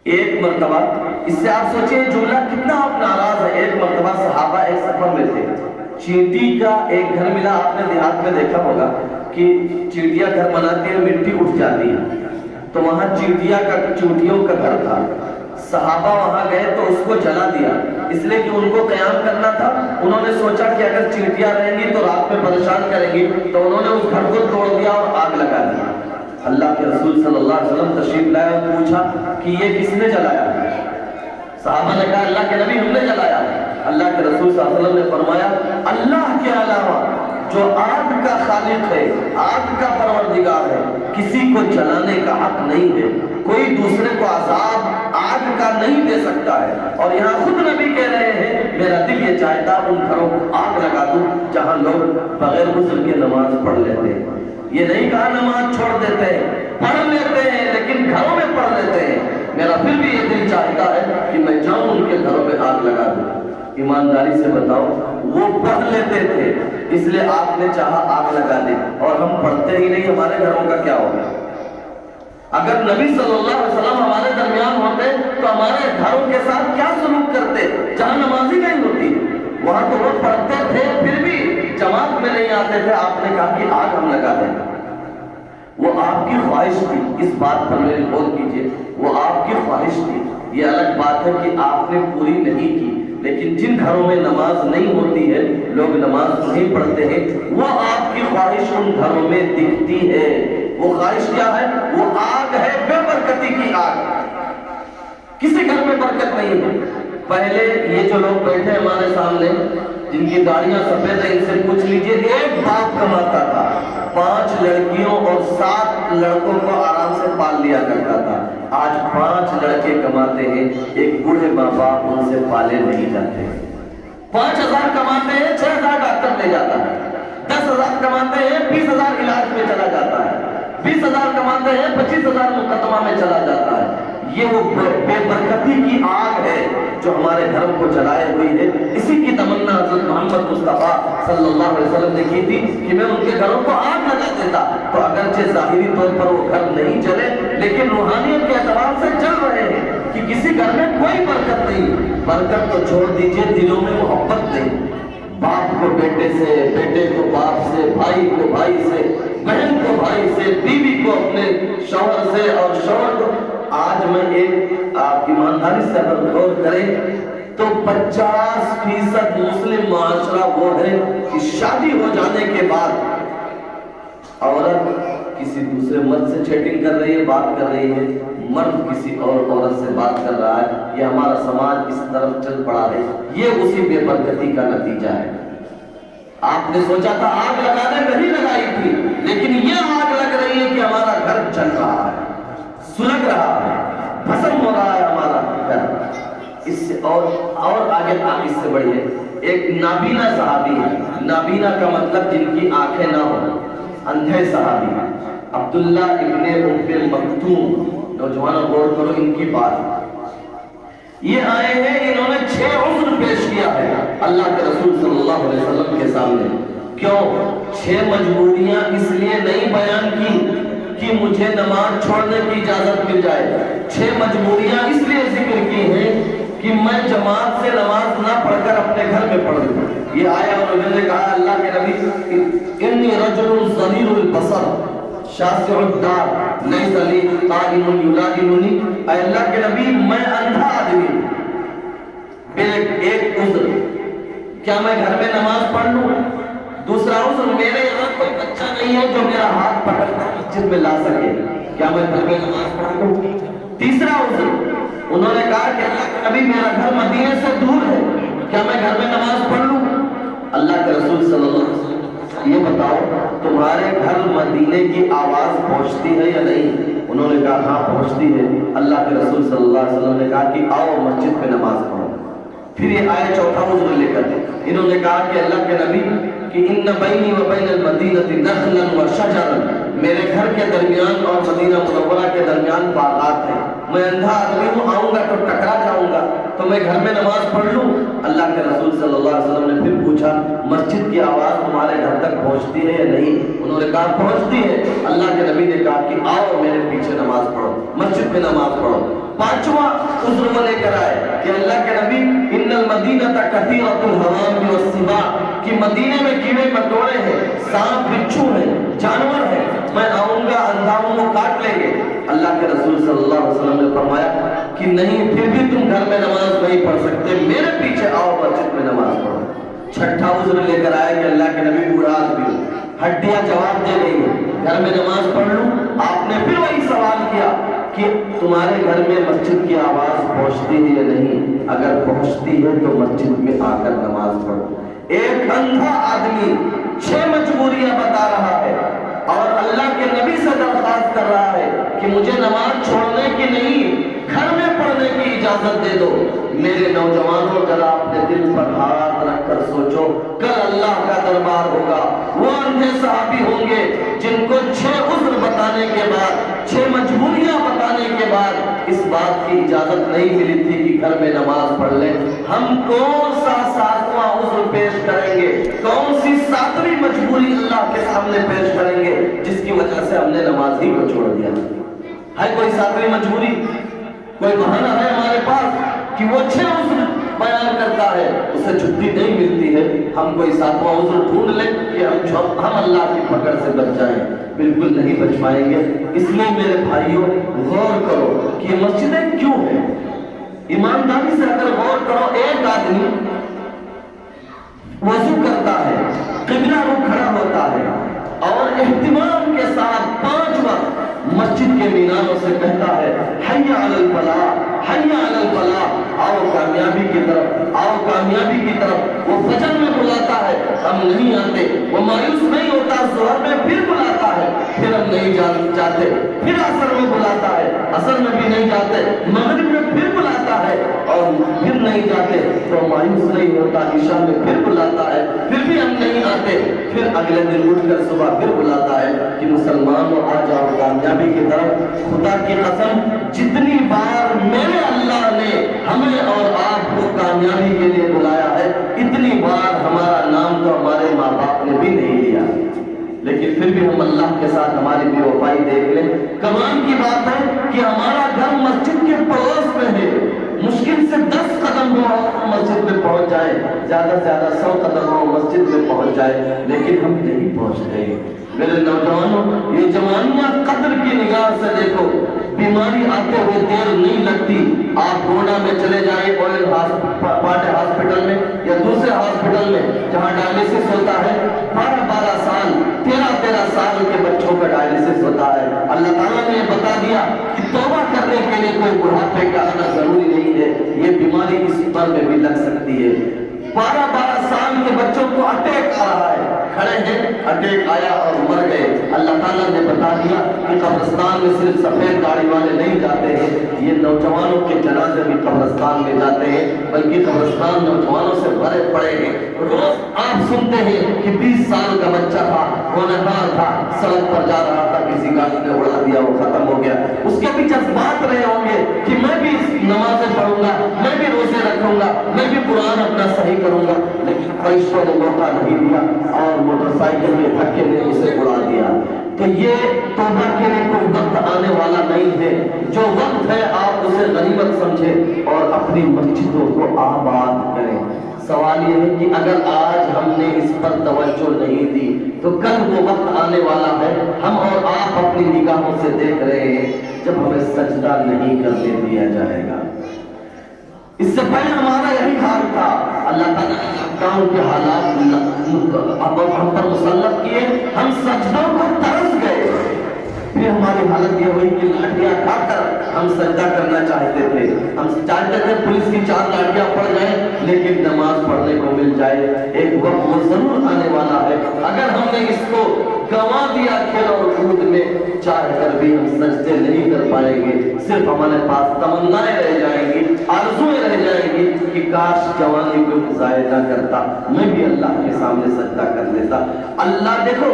ایک مرتبہ، اس سے آپ سوچیں جملہ کتنا آپ ناراض ہے، ایک مرتبہ صحابہ ایک سفر میں تھے، چینٹی کا ایک گھر ملا۔ آپ نے دیہات میں دیکھا ہوگا کہ چینٹیاں گھر بناتی ہیں، مٹی اٹھ جاتی ہے، تو وہاں چینٹیوں کا گھر تھا۔ صحابہ وہاں گئے تو اس کو جلا دیا، اس لیے کہ ان کو قیام کرنا تھا۔ انہوں نے سوچا کہ اگر چینٹیاں رہیں گی تو رات میں پریشان کریں گی، تو انہوں نے اس گھر کو توڑ دیا اور آگ لگا دی۔ اللہ کے رسول صلی اللہ علیہ وسلم تشریف لائے اور پوچھا کہ یہ کس نے جلایا؟ صحابہ نے کہا اللہ کے نبی ہم نے جلایا۔ اللہ کے رسول صلی اللہ علیہ وسلم نے فرمایا اللہ کے علاوہ جو آگ کا خالق ہے، آگ کا پروردگار ہے، کسی کو جلانے کا حق نہیں ہے، کوئی دوسرے کو عذاب آگ کا نہیں دے سکتا ہے۔ اور یہاں خود نبی کہہ رہے ہیں میرا دل یہ چاہتا ان گھروں کو آگ لگا دوں جہاں لوگ بغیر غسل کے نماز پڑھ لیتے ہیں۔ یہ نہیں کہا نماز چھوڑ دیتے ہیں، پڑھ لیتے ہیں لیکن گھروں میں پڑھ لیتے ہیں۔ میرا پھر بھی یہ دل چاہتا ہے کہ میں جاؤں ان کے گھروں میں آگ لگا دوں۔ ایمانداری سے بتاؤ، وہ پڑھ لیتے تھے اس لیے آپ نے چاہا آگ لگا دے، اور ہم پڑھتے ہی نہیں، ہمارے گھروں کا کیا ہوگا؟ اگر نبی صلی اللہ علیہ وسلم ہمارے درمیان ہوتے تو ہمارے گھروں کے ساتھ کیا سلوک کرتے؟ جہاں نمازی نہیں ہوتی وہاں تو وہ پڑھتے تھے، پھر بھی جماعت میں نہیں آتے تھے، آپ نے کہا کہ آگ ہم لگا دیں۔ وہ آپ کی خواہش تھی، اس بات پر میری غور کیجئے، وہ آپ کی خواہش تھی۔ یہ الگ بات ہے کہ آپ نے پوری نہیں کی، لیکن جن گھروں میں نماز نہیں ہوتی ہے، لوگ نماز نہیں پڑھتے ہیں، وہ آپ کی خواہش ان گھروں میں دکھتی ہے۔ وہ خواہش کیا ہے؟ وہ آگ ہے، بے برکتی کی آگ۔ کسی گھر میں برکت نہیں ہے۔ پہلے یہ جو لوگ بیٹھے ہمارے سامنے جن کی داڑیاں سفید ہیں، ان سے پوچھ لیجئے، ایک باپ کماتا تھا، 5 لڑکیوں اور 7 لڑکوں کو آرام سے پال لیا کرتا تھا۔ آج 5 لڑکے کماتے ہیں، ایک بوڑھے ماں باپ ان سے پالے نہیں جاتے۔ 5000 کماتے ہیں، 6000 ڈاکٹر لے جاتا ہے، 10,000 کماتے ہیں، 20,000 علاج میں چلا جاتا ہے، 20,000 کماتے ہیں، 25,000 مقدمہ میں چلا جاتا ہے۔ یہ وہ بے برکتی کی آگ ہے جو ہمارے گھروں کو جلائے ہوئی ہے۔ اسی کی تمنا حضرت محمد مصطفیٰ صلی اللہ علیہ وسلم نے کی تھی کہ میں ان کے گھروں کو آگ لگا دیتا، تو اگرچہ ظاہری طور پر وہ گھر نہیں چلے لیکن روحانیت کے اعتبار سے چل رہے ہیں کہ کسی گھر میں کوئی برکت نہیں۔ برکت تو چھوڑ دیجئے، دلوں میں محبت نہیں، باپ کو بیٹے سے، بیٹے کو باپ سے، بھائی کو بھائی سے، بہن کو بھائی سے، بیوی کو اپنے شوہر سے، اور شوہر کو۔ آج میں ایک آپ ایمانداری سے اگر غور کریں تو 50% مسلم معاشرہ وہ ہے کہ شادی ہو جانے کے بعد عورت کسی دوسرے مرد سے چیٹنگ کر رہی ہے، بات کر رہی ہے، مرد کسی اور عورت سے بات کر رہا ہے۔ یہ ہمارا سماج اس طرف چل پڑا ہے، یہ اسی بے برکتی کا نتیجہ ہے۔ آپ نے سوچا تھا آگ لگانے نہیں لگائی تھی، لیکن یہ آگ لگ رہی ہے کہ ہمارا گھر چل رہا ہے، سلگ رہا ہے، بھسم ہو رہا ہے ہمارا گھر۔ اس سے اور آگے اس سے بڑی ہے، ایک نابینا صحابی ہے۔ نابینا کا مطلب جن کی آنکھیں نہ ہو، اندھے صحابی، عبداللہ ابن ام مکتوم۔ نوجوانوں غور کرو ان کی بات۔ یہ آئے ہیں، انہوں نے 6 عذر پیش کیا ہے اللہ کے رسول صلی اللہ علیہ وسلم کے سامنے۔ کیوں 6 مجبوریاں اس لیے نہیں بیان کی کہ مجھے نماز چھوڑنے کی اجازت مل جائے۔ 6 مجبوریاں اس لیے ذکر کی ہیں کہ میں جماعت سے نماز نہ پڑھ کر اپنے گھر میں پڑھ لوں۔ یہ آیا اور انہوں نے کہا اللہ کے نبی انی رجل ضریر البصر شاسع الدار لیس لی قائم یلازمنی، اے اللہ کے نبی میں اندھا آدمی ایک عذر، کیا میں گھر میں نماز پڑھ لوں؟ دوسرا عذر، میرے یہاں کوئی بچہ نہیں ہے جو میرا ہاتھ پکڑ کر مسجد میں لا سکے، کیا میں گھر میں نماز پڑھ لوں؟ تیسرا عذر، انہوں نے کہا کہ اللہ کے نبی میرا گھر مدینے سے دور ہے، کیا میں گھر میں نماز پڑھ لوں؟ اللہ کے رسول صلی اللہ علیہ وسلم یہ بتاؤ تمہارے گھر مدینے کی آواز پہنچتی ہے یا نہیں؟ انہوں نے کہا ہاں پہنچتی ہے۔ اللہ کے رسول صلی اللہ علیہ وسلم نے کہا کہ آؤ مسجد میں نماز پڑھو۔ پھر یہ آئے چوتھا عذر لے کر انہوں نے کہا کہ اللہ کے نبی کہ ان بینی و بین المدینہ نخلا و شجرا، میرے گھر کے درمیان اور مدینہ منورہ کے درمیان باغات ہیں، میں اندھا آدمی ہوں، آؤں گا تو ٹکرا جاؤں گا، تو میں گھر میں نماز پڑھ لوں؟ اللہ کے رسول صلی اللہ علیہ وسلم نے پھر پوچھا مسجد کی آواز تمہارے گھر تک پہنچتی ہے یا نہیں؟ انہوں نے کہا پہنچتی ہے۔ اللہ کے نبی نے کہا کہ آؤ میرے پیچھے نماز پڑھو، مسجد میں نماز پڑھو۔ پانچواں عذر وہ لے کر آئے کہ اللہ کے نبی ان المدینہ کثیرۃ الحوام والسباع، کہ مدینے میں کیڑے مکوڑے ہیں، سانپ بچھو ہیں، جانور ہیں، میں آؤں گا اندھاؤں کو کاٹ لیں گے۔ اللہ کے رسول صلی اللہ علیہ وسلم نے فرمایا کہ نہیں، پھر بھی تم گھر میں نماز نہیں پڑھ سکتے، میرے پیچھے آؤ مسجد میں نماز پڑھو۔ چھٹا عذر لے کر آئے کہ اللہ کے نبی بوڑھا آدمی، ہڈیاں جواب دے رہی ہیں، گھر میں نماز پڑھ لوں؟ آپ نے پھر وہی سوال کیا کہ تمہارے گھر میں مسجد کی آواز پہنچتی ہے یا نہیں؟ اگر پہنچتی ہے تو مسجد میں آ کر نماز پڑھو۔ ایک اندھا آدمی 6 مجبوریاں بتا رہا ہے اور اللہ کے نبی سے درخواست کر رہا ہے کہ مجھے نماز چھوڑنے کی نہیں، گھر میں پڑھنے کی اجازت دے دو۔ میرے نوجوانوں ذرا اپنے دل پر ہاتھ رکھ کر سوچو، کل اللہ کا دربار ہوگا، وہ اندھے صحابی ہوں گے جن کو 6 عذر بتانے کے بعد، 6 مجبوریاں بتانے کے بعد اس بات کی اجازت نہیں ملی تھی کہ گھر میں نماز پڑھ لیں۔ ہم کون سا 7واں عذر پیش کریں گے، کون سی 7ویں مجبوری اللہ کے سامنے پیش کریں گے جس کی وجہ سے ہم نے نماز ہی کو چھوڑ دیا؟ ہے کوئی 7ویں مجبوری؟ کوئی بہانہ ہے ہمارے پاس کہ وہ 6 عذر بیان کرتا ہے، اسے چھٹی نہیں ملتی ہے، ہم کوئی 7واں عذر ڈھونڈ لیں کہ ہم اللہ کی پکڑ سے بچ جائیں؟ بالکل نہیں بچ پائیں گے۔ اس لیے میرے بھائیوں غور کرو کہ مسجدیں کیوں ہیں، ایمانداری سے اگر غور کرو، ایک آدمی وضو کرتا ہے، قبلہ رخ کھڑا ہوتا ہے اور اہتمام کے ساتھ 5 وقت مسجد کے میناروں سے کہتا ہے حی علی الفلاح، حی علی الفلاح، آؤ کامیابی کی طرف، آؤ کامیابی کی طرف۔ وہ فجر میں بلاتا ہے، ہم نہیں آتے، وہ مایوس نہیں ہوتا، ظہر میں پھر بلاتا ہے، پھر ہم نہیں جاتے، پھر عصر میں بلاتا ہے، عصر میں بھی نہیں جاتے، مغرب میں پھر بلاتا ہے اور پھر نہیں جاتے، تو مایوس نہیں ہوتا، عشاء میں پھر بلاتا ہے، پھر بھی ہم نہیں آتے، پھر اگلے دن اٹھ کر صبح پھر بلاتا ہے کہ مسلمانوں آ جاؤ کامیابی کی طرف۔ خدا کی قسم جتنی بار میرے اللہ نے ہمیں اور آپ کو کامیابی کے لیے بلایا ہے، اتنی بار ہمارا نام تو ہمارے ماں باپ نے بھی نہیں لیا، لیکن پھر بھی ہم اللہ کے ساتھ ہماری بے وفائی دیکھ لیں۔ کمال کی بات ہے کہ ہمارا گھر مسجد کے پڑوس میں ہے، مشکل سے 10 قدم ہو اور مسجد میں پہنچ جائے، زیادہ سے زیادہ 100 قدم ہو مسجد میں پہنچ جائے، لیکن ہم نہیں پہنچتے۔ میرے نوجوانوں، یہ جوانیاں قدر کی نگاہ سے دیکھو، بیماری آتے ہوئے دیر نہیں لگتی۔ آپ گوڑا میں چلے جائیں، اویل پاٹے ہاسپٹل میں یا دوسرے ہاسپٹل میں جہاں ڈائلیسس ہوتا ہے، 12 سال 13 سال کے بچوں کا ڈائلیسس ہوتا ہے۔ اللہ تعالیٰ نے یہ بتا دیا کہ توبہ کرنے کے لیے کوئی بڑھاپے کا آنا ضروری نہیں ہے، یہ بیماری اس عمر میں بھی لگ سکتی ہے۔ 12 سال کے بچوں کو اٹیک آ رہا ہے، کھڑے ہیں، اٹیک آیا اور مر گئے۔ اللہ تعالیٰ نے بتا دیا کہ قبرستان میں صرف سفید گاڑی والے نہیں جاتے ہیں، یہ نوجوانوں کے جنازے بھی قبرستان میں جاتے ہیں، بلکہ قبرستان نوجوانوں سے بھرے پڑے ہیں۔ روز آپ سنتے ہیں کہ 20 سال کا بچہ تھا، گنہگار تھا، سڑک پر جا رہا تھا، کسی گاڑی نے اڑا دیا، وہ ختم ہو گیا۔ اس کے بھی جذبات رہے ہوں گے کہ میں بھی نمازیں پڑھوں گا، میں بھی روزے رکھوں گا، میں بھی قرآن اپنا صحیح کروں گا، لیکن فرشتوں نے موقع نہیں دیا اور موٹر سائیکل کے دھکے نے اسے اڑا دیا۔ تو یہ توبہ کے لیے کوئی وقت آنے والا نہیں ہے. جو وقت ہے آپ اسے غنیمت سمجھیں اور اپنی مسجدوں کو آباد کریں. سوال یہ ہے کہ اگر آج ہم نے اس پر توجہ نہیں دی تو کل وہ وقت آنے والا ہے. ہم اور آپ اپنی نگاہوں سے دیکھ رہے ہیں جب ہمیں سجدہ نہیں کرنے دیا جائے گا. اس سے پہلے ہمارا یہی حال تھا. اللہ تعالیٰ نے لاک کے حالات اب ہم پر مسلط کیے, ہم سجدوں کو ترس گئے. پھر ہماری حالت یہ ہوئی کہ لاٹیاں کھا کر ہم سجدہ کرنا چاہتے تھے. ہم چاہتے تھے پولیس کی 4 لاٹیاں پڑ جائیں لیکن نماز پڑھنے کو مل جائے. ایک وقت وہ ضرور آنے والا ہے. اگر ہم نے اس کو گنوا دیا کھیل اور کود میں, چاہ کر بھی ہم سجدے نہیں کر پائیں گے. صرف ہمارے پاس تمنائیں رہ جائیں گی, آرزویں رہ جائیں گی کہ کاش جوانی کو ضائع نہ کرتا, میں بھی اللہ کے سامنے سجدہ کر لیتا. اللہ دیکھو,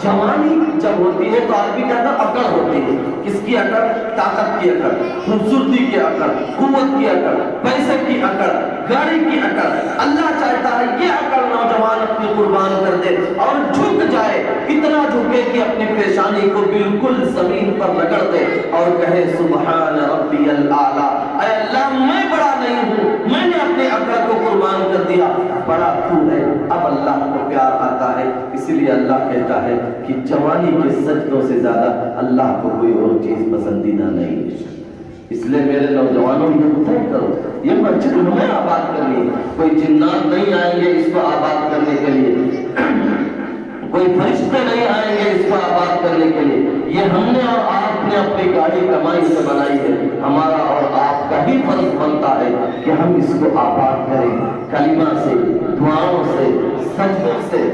جوانی جب ہوتی ہے تو آدمی کہتا اکڑ ہوتی ہے. کس کی اکڑ؟ طاقت کی اکڑ, خوبصورتی کی اکڑ, قوت کی اکڑ, پیسے کی اکڑ, گاڑی کی اکڑ. اللہ چاہتا ہے یہ اکڑ نوجوان اپنی قربان کر دے اور جھک جائے, اتنا جھکے کہ اپنی پیشانی کو بالکل زمین پر رگڑ دے اور کہے سبحان ربی الاعلی, اے اللہ میں بڑا نہیں ہوں, میں نے اپنے اکڑ کو قربان کر دیا, بڑا تو ہے. اب اللہ کو پیار آتا ہے. اسی لیے اللہ کہتا ہے کہ جوانی کے سجدوں سے زیادہ اللہ کو کوئی اور چیز پسندیدہ نہیں ہے. اس لیے میرے نوجوانوں یہ طے کرو, یہ مسجد ہمیں آباد کرنی ہے. کوئی جنات نہیں آئیں گے اس کو آباد کرنے کے لیے, کوئی فرشتے نہیں آئیں گے اس کو آباد کرنے کے لیے. یہ ہم نے اور آپ نے اپنی گاڑی کمائی سے بنائی ہے. ہمارا اور آپ کا ہی فرض بنتا ہے کہ ہم اس کو آباد کریں, کلمہ سے, دعاؤں سے, سجدوں سے.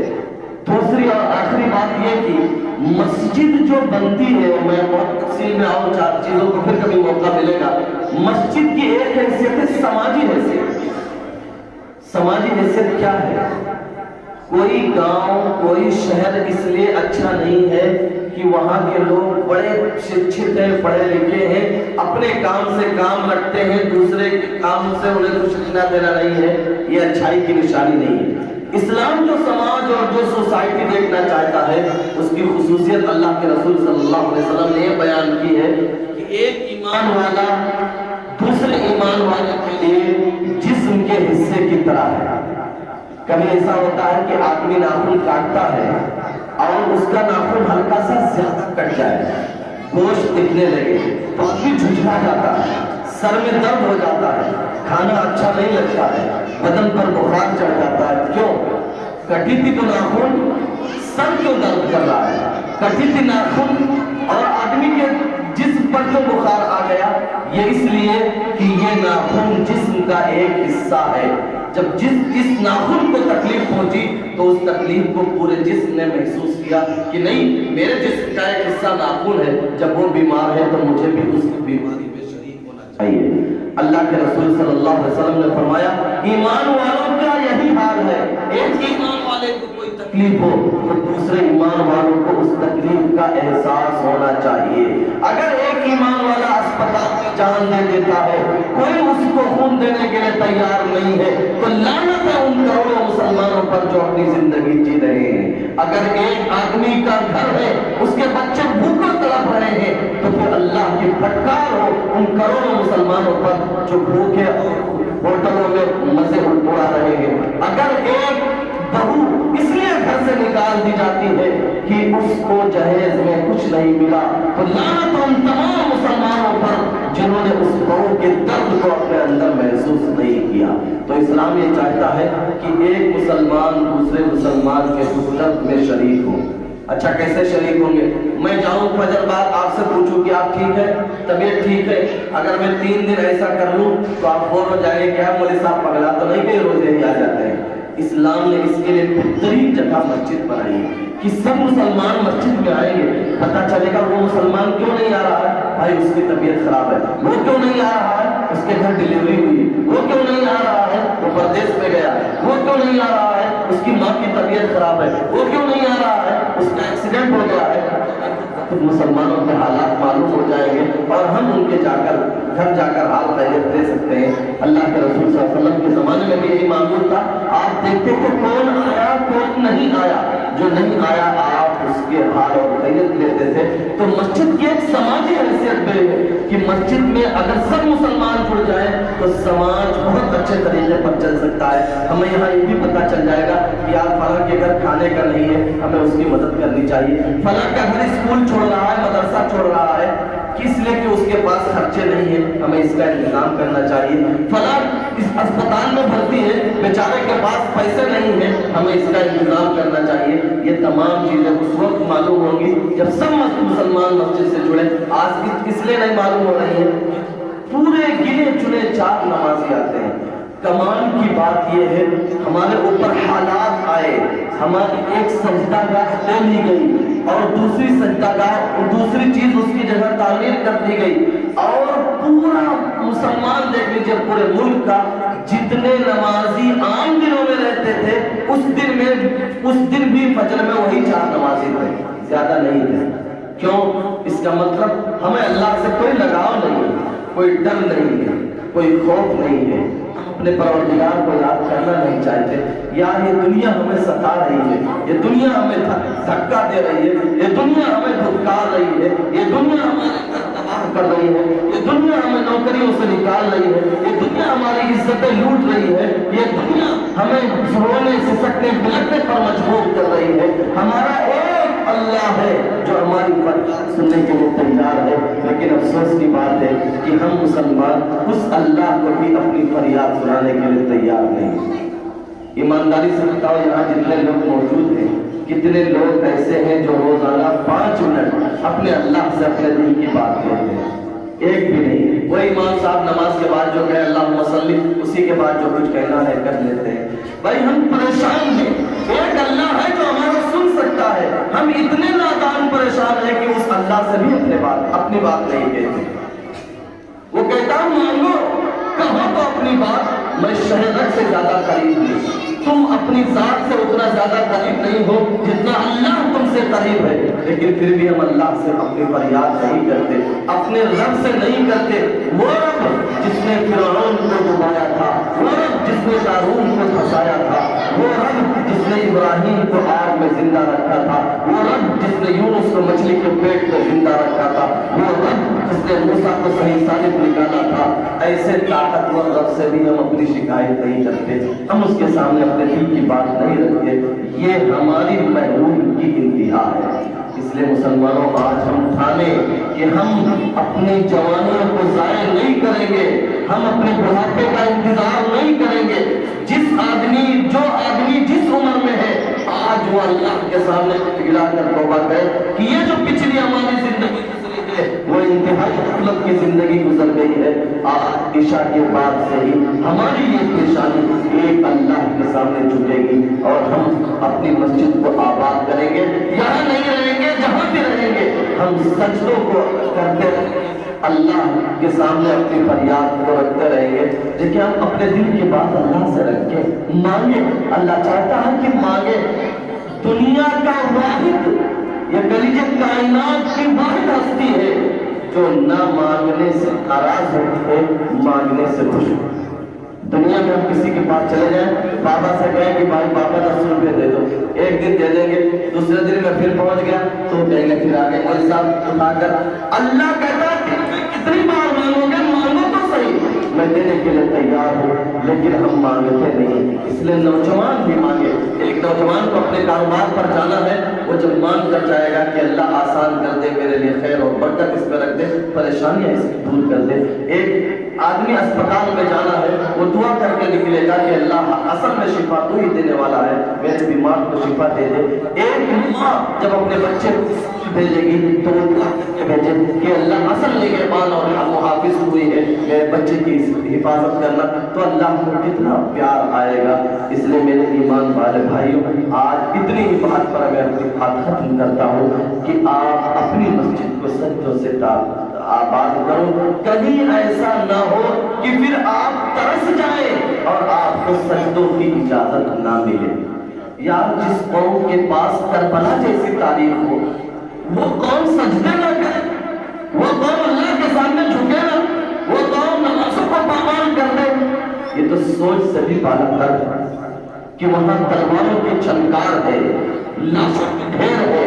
دوسری اور آخری بات یہ کہ مسجد جو بنتی ہے, میں بہت تفصیل میں اور 4 چیزوں کو پھر کبھی موقع ملے گا. مسجد کی ایک حیثیت ہے سماجی حیثیت. سماجی حیثیت کیا ہے؟ کوئی گاؤں, کوئی شہر اس لیے اچھا نہیں ہے کہ وہاں کے لوگ بڑے شکشت ہیں, پڑھے لکھے ہیں, اپنے کام سے کام رکھتے ہیں, دوسرے کے کام سے انہیں کچھ لینا دینا نہیں ہے. یہ اچھائی کی نشانی نہیں ہے. اسلام جو سماج اور جو سوسائٹی دیکھنا چاہتا ہے اس کی خصوصیت اللہ کے رسول صلی اللہ علیہ وسلم نے یہ بیان کی ہے کہ ایک ایمان والا دوسرے ایمان والے کے لیے جسم کے حصے کی طرح ہے. کبھی ایسا ہوتا ہے کہ آدمی ناخن کاٹتا ہے اور اس کا ناخن ہلکا سا زیادہ کٹ جائے, گوشت دکھنے لگے تو آدمی جھنجھلا جاتا ہے, سر میں درد ہو جاتا ہے, کھانا اچھا نہیں لگتا ہے, بدن پر بخار چڑھ جاتا ہے. کیوں؟ کٹی تھی تو ناخن, سر کیوں درد کر رہا ہے؟ کٹی تھی ناخن اور آدمی کے جسم پر جو بخار آ گیا, یہ اس لیے کہ یہ ناخن جسم کا ایک حصہ ہے. جب اس ناخن کو تکلیف پہنچی تو اس تکلیف کو پورے جسم نے محسوس کیا کہ نہیں, میرے جسم کا ایک حصہ ناخن ہے, جب وہ بیمار ہے تو مجھے بھی اس کی بیماری میں شریک ہونا چاہیے. اللہ کے رسول صلی اللہ علیہ وسلم نے فرمایا ایمان والوں کا یہی حال ہے. ایک ایمان والے کو کوئی تکلیف ہو تو دوسرے ایمان والوں کو اس تکلیف کا احساس ہونا چاہیے. اگر ایک ایمان والا اسپتال میں جان دے دیتا ہے, کوئی اس کو خون دینے کے لیے تیار نہیں ہے, تو لعنت ہے ان کروڑوں مسلمانوں پر جو اپنی زندگی جی رہے ہیں. اگر ایک آدمی کا گھر ہے, اس کے بچے بھوکے تڑپ رہے ہیں, تو پھر اللہ کی پھٹکار ہو ان کروڑوں مسلمانوں پر جو بھوکے ہوٹلوں میں مزے اڑا رہے ہیں. اگر ایک بہو اس لیے گھر سے نکال دی جاتی ہے کہ اس کو جہیز میں کچھ نہیں ملا, تو لعنت ان تمام مسلمانوں پر جنہوں نے اس بہو کے درد کو اپنے اندر محسوس نہیں کیا. تو اسلام یہ چاہتا ہے کہ ایک مسلمان دوسرے مسلمان کے دکھ درد میں شریک ہو. اچھا کیسے شریک ہوں گے؟ میں جاؤں فجر بعد آپ سے پوچھوں کہ آپ ٹھیک ہے, طبیعت ٹھیک ہے. اگر میں 3 دن ایسا کر لوں تو آپ بور ہو جائیں گے, کیا مولوی صاحب پگلا تو نہیں کہ روزے ہی آ جاتے ہیں. اسلام نے اس کے لیے بہترین جگہ مسجد بنائی ہے کہ سب مسلمان مسجد میں آئیں گے. پتہ چلے گا وہ مسلمان کیوں نہیں آ رہا ہے, بھائی اس کی طبیعت خراب ہے. وہ کیوں نہیں آ رہا ہے, اس کے گھر ڈلیوری ہوئی. وہ کیوں نہیں آ رہا ہے, وہ پردیس میں گیا. وہ کیوں نہیں آ رہا ہے, اس کی ماں کی طبیعت خراب ہے. وہ کیوں نہیں آ رہا ہے, اس کا ایکسیڈنٹ ہو گیا ہے. مسلمانوں کے حالات معلوم ہو جائیں گے اور ہم ان کے گھر جا کر حال خیریت دے سکتے ہیں. اللہ کے رسول صلی اللہ علیہ وسلم کے زمانے میں بھی معمول تھا. آپ دیکھتے کہ کون آیا کون نہیں آیا, جو نہیں آیا آپ اس اس کے حال اور خیریت لیتے تھے. تو مسجد کی ایک سماجی حیثیت بھی ہے کہ مسجد میں اگر سب مسلمان جڑ جائیں تو سماج بہت اچھے طریقے پر چل سکتا ہے. ہمیں یہاں یہ بھی پتہ چل جائے گا کہ یار فلاں کے گھر کھانے کا نہیں ہے, ہمیں اس کی مدد کرنی چاہیے. فلاں کا گھر اسکول چھوڑ رہا ہے, مدرسہ چھوڑ رہا ہے, کس لیے کہ اس کے پاس خرچے نہیں ہیں, ہمیں اس کا انتظام کرنا چاہیے. فلاں اس اسپتال میں بھرتی ہے, بیچارے کے پاس پیسے نہیں ہیں, ہمیں اس کا انتظام کرنا چاہیے. یہ تمام چیزیں اس وقت معلوم ہوں گی جب سب مسلمان مسجد سے جڑے. آج اس لیے نہیں معلوم ہو رہی ہے. پورے گنے چنے 4 نمازی آتے ہیں. کمال کی بات یہ ہے ہمارے اوپر حالات آئے, ہماری ایک سجدہ گاہ لے لی گئی اور دوسری سجدہ گاہ دوسری چیز اس کی جگہ تعمیر کر دی گئی, اور پورا مسلمان دیکھ لیجیے پورے ملک کا جتنے نمازی عام دنوں میں رہتے تھے اس دن بھی فجر میں وہی 4 نمازی تھے, زیادہ نہیں تھے. کیوں؟ اس کا مطلب ہمیں اللہ سے کوئی لگاؤ نہیں ہے, کوئی ڈر نہیں ہے, کوئی خوف نہیں ہے. اپنے پروردگار کو یاد کرنا نہیں چاہتے. یار یہ دنیا ہمیں ستا رہی ہے, یہ دنیا ہمیں دھکا دے رہی ہے, یہ دنیا ہمیں دھتکار رہی ہے, یہ دنیا ہمارے گھر تباہ کر رہی ہے, یہ دنیا ہمیں نوکریوں سے نکال رہی ہے, یہ دنیا ہماری عزتیں لوٹ رہی ہے, یہ دنیا ہمیں رونے سسکنے بلکنے پر مجبور کر رہی ہے. ہمارا ایک اللہ ہے جو ہماری فریاد سننے کے لیے تیار ہے. لیکن افسوس کی بات ہے کہ ہم مسلمان اس اللہ کو بھی اپنی فریاد سنانے کے لیے تیار نہیں. ایمانداری سے بتاؤ, یہاں جتنے لوگ موجود ہیں کتنے لوگ ایسے ہیں جو روزانہ 5 منٹ اپنے اللہ سے اپنے دل کی بات کہتے ہیں؟ ایک بھی نہیں. وہ امام صاحب نماز کے بعد جو کہے اللہم صلی, اسی کے بعد جو کچھ کہنا ہے کر لیتے ہیں. بھائی ہم پریشان ہیں, ایک اللہ ہے جو ہمارا سن سکتا ہے, ہم اتنے نادان پریشان ہیں کہ اس اللہ سے بھی اپنی بات نہیں کہتے. وہ کہتا مانگو, کہو تو اپنی بات, میں شہرت سے زیادہ قریب ہوں. تم اپنی ذات سے اتنا زیادہ قریب نہیں ہو جتنا اللہ تم سے قریب ہے. لیکن پھر بھی ہم اللہ سے اپنی فریاد نہیں کرتے, اپنے رب سے نہیں کرتے. وہ رب جس نے فرعون کو ڈبایا تھا, وہ رب جس نے قارون کو پھنسایا تھا, وہ رب جس نے ابراہیم کو آگ میں زندہ رکھا تھا, وہ رب جس نے یونس کو مچھلی کے پیٹ میں زندہ رکھا تھا, وہ رب جس نے موسیٰ کو صحیح سالم نکالا تھا, ایسے طاقتور رب سے بھی ہم اپنی شکایت نہیں کرتے, ہم اس کے سامنے اپنے دل کی بات نہیں رکھتے. یہ ہماری محروم کی انتہا ہے. اس لیے مسلمانوں آج ہم ٹھانے کہ ہم اپنی جوانیوں کو ضائع نہیں کریں گے, ہم اپنے بڑھاپے کا انتظار نہیں کریں گے. جو آدمی جس عمر میں ہے آج وہ اللہ کے سامنے گرا کر توبہ کرے کہ یہ جو پچھلی ہماری زندگی گزری ہے وہ انتہائی غفلت کی زندگی گزر گئی ہے. آج عشاء کے بعد سے ہی ہماری یہ پریشانی ایک اللہ کے سامنے جھکے گی اور ہم اپنی مسجد کو آباد کریں گے. یہاں نہیں رہیں گے, جہاں بھی رہیں گے ہم سجدوں کو کرتے رہیں گے, اللہ کے سامنے اپنی فریاد کو رکھتے رہیں گے. دیکھیں ہم اپنے دل کی بات اللہ سے رکھ کے مانگے. اللہ چاہتا ہے کہ مانگے. دنیا کا واحد, یہ کلیجہ کائنات کی واحد ہستی ہے جو نہ مانگنے سے ناراض ہوتی ہے, مانگنے سے خوش ہوتی ہے. دنیا میں ہم کسی کے پاس چلے جائیں, بابا سے کہیں کہ بھائی بابا 10 روپے دے دو, ایک دن دے دیں گے, دوسرے دن میں پھر پہنچ گیا تو کہیں گے پھر آگے کوئی صاحب اٹھا کر. اللہ کہتا ہے کتنی بار مانگو گے, مانگو تو صحیح, میں دینے کے لیے تیار ہوں, لیکن ہم مانگتے نہیں. اس لیے نوجوان بھی مانگے. ایک نوجوان کو اپنے کاروبار پر جانا ہے, وہ جب مانگ کر جائے گا کہ اللہ آسان کر دے, میرے لیے خیر اور برکت اس پہ رکھ دے, پریشانیاں اس کی دور کر دے. ایک آدمی اسپتال میں جانا ہے, وہ دعا کر کے نکلے گا کہ اللہ اصل میں شفا تو ہی دینے والا ہے, میرے بیمار کو شفا دے دے. ایک ماں جب اپنے بچے کو بھیجے گی تو وہ دعا کر کے بھیجے کہ اللہ اصل نگہبان اور محافظ ہوئی ہے, میرے بچے کی حفاظت کرنا, تو اللہ کو کتنا پیار آئے گا. اس لیے میرے ایمان والے بھائیوں, آج اتنی ہی بات پر میں اپنی بات ختم کرتا ہوں کہ آپ اپنی مسجد کو سجدوں سے آباد کرو. کبھی ایسا نہ ہو کہ پھر آپ ترس جائیں اور آپ کو سجدوں کی اجازت نہ ملے. یار جس قوم کے پاس کربلا جیسی تاریخ ہو, وہ قوم سجدے نہ کرے, وہ قوم اللہ کے سامنے جھکے نہ, وہ قوم نمازوں کو پامال کر دے. یہ تو سوچ سے بھی بالغ ہے کہ وہاں تلواروں کی چھنکار ہے, لاشوں کی ڈھیر ہے,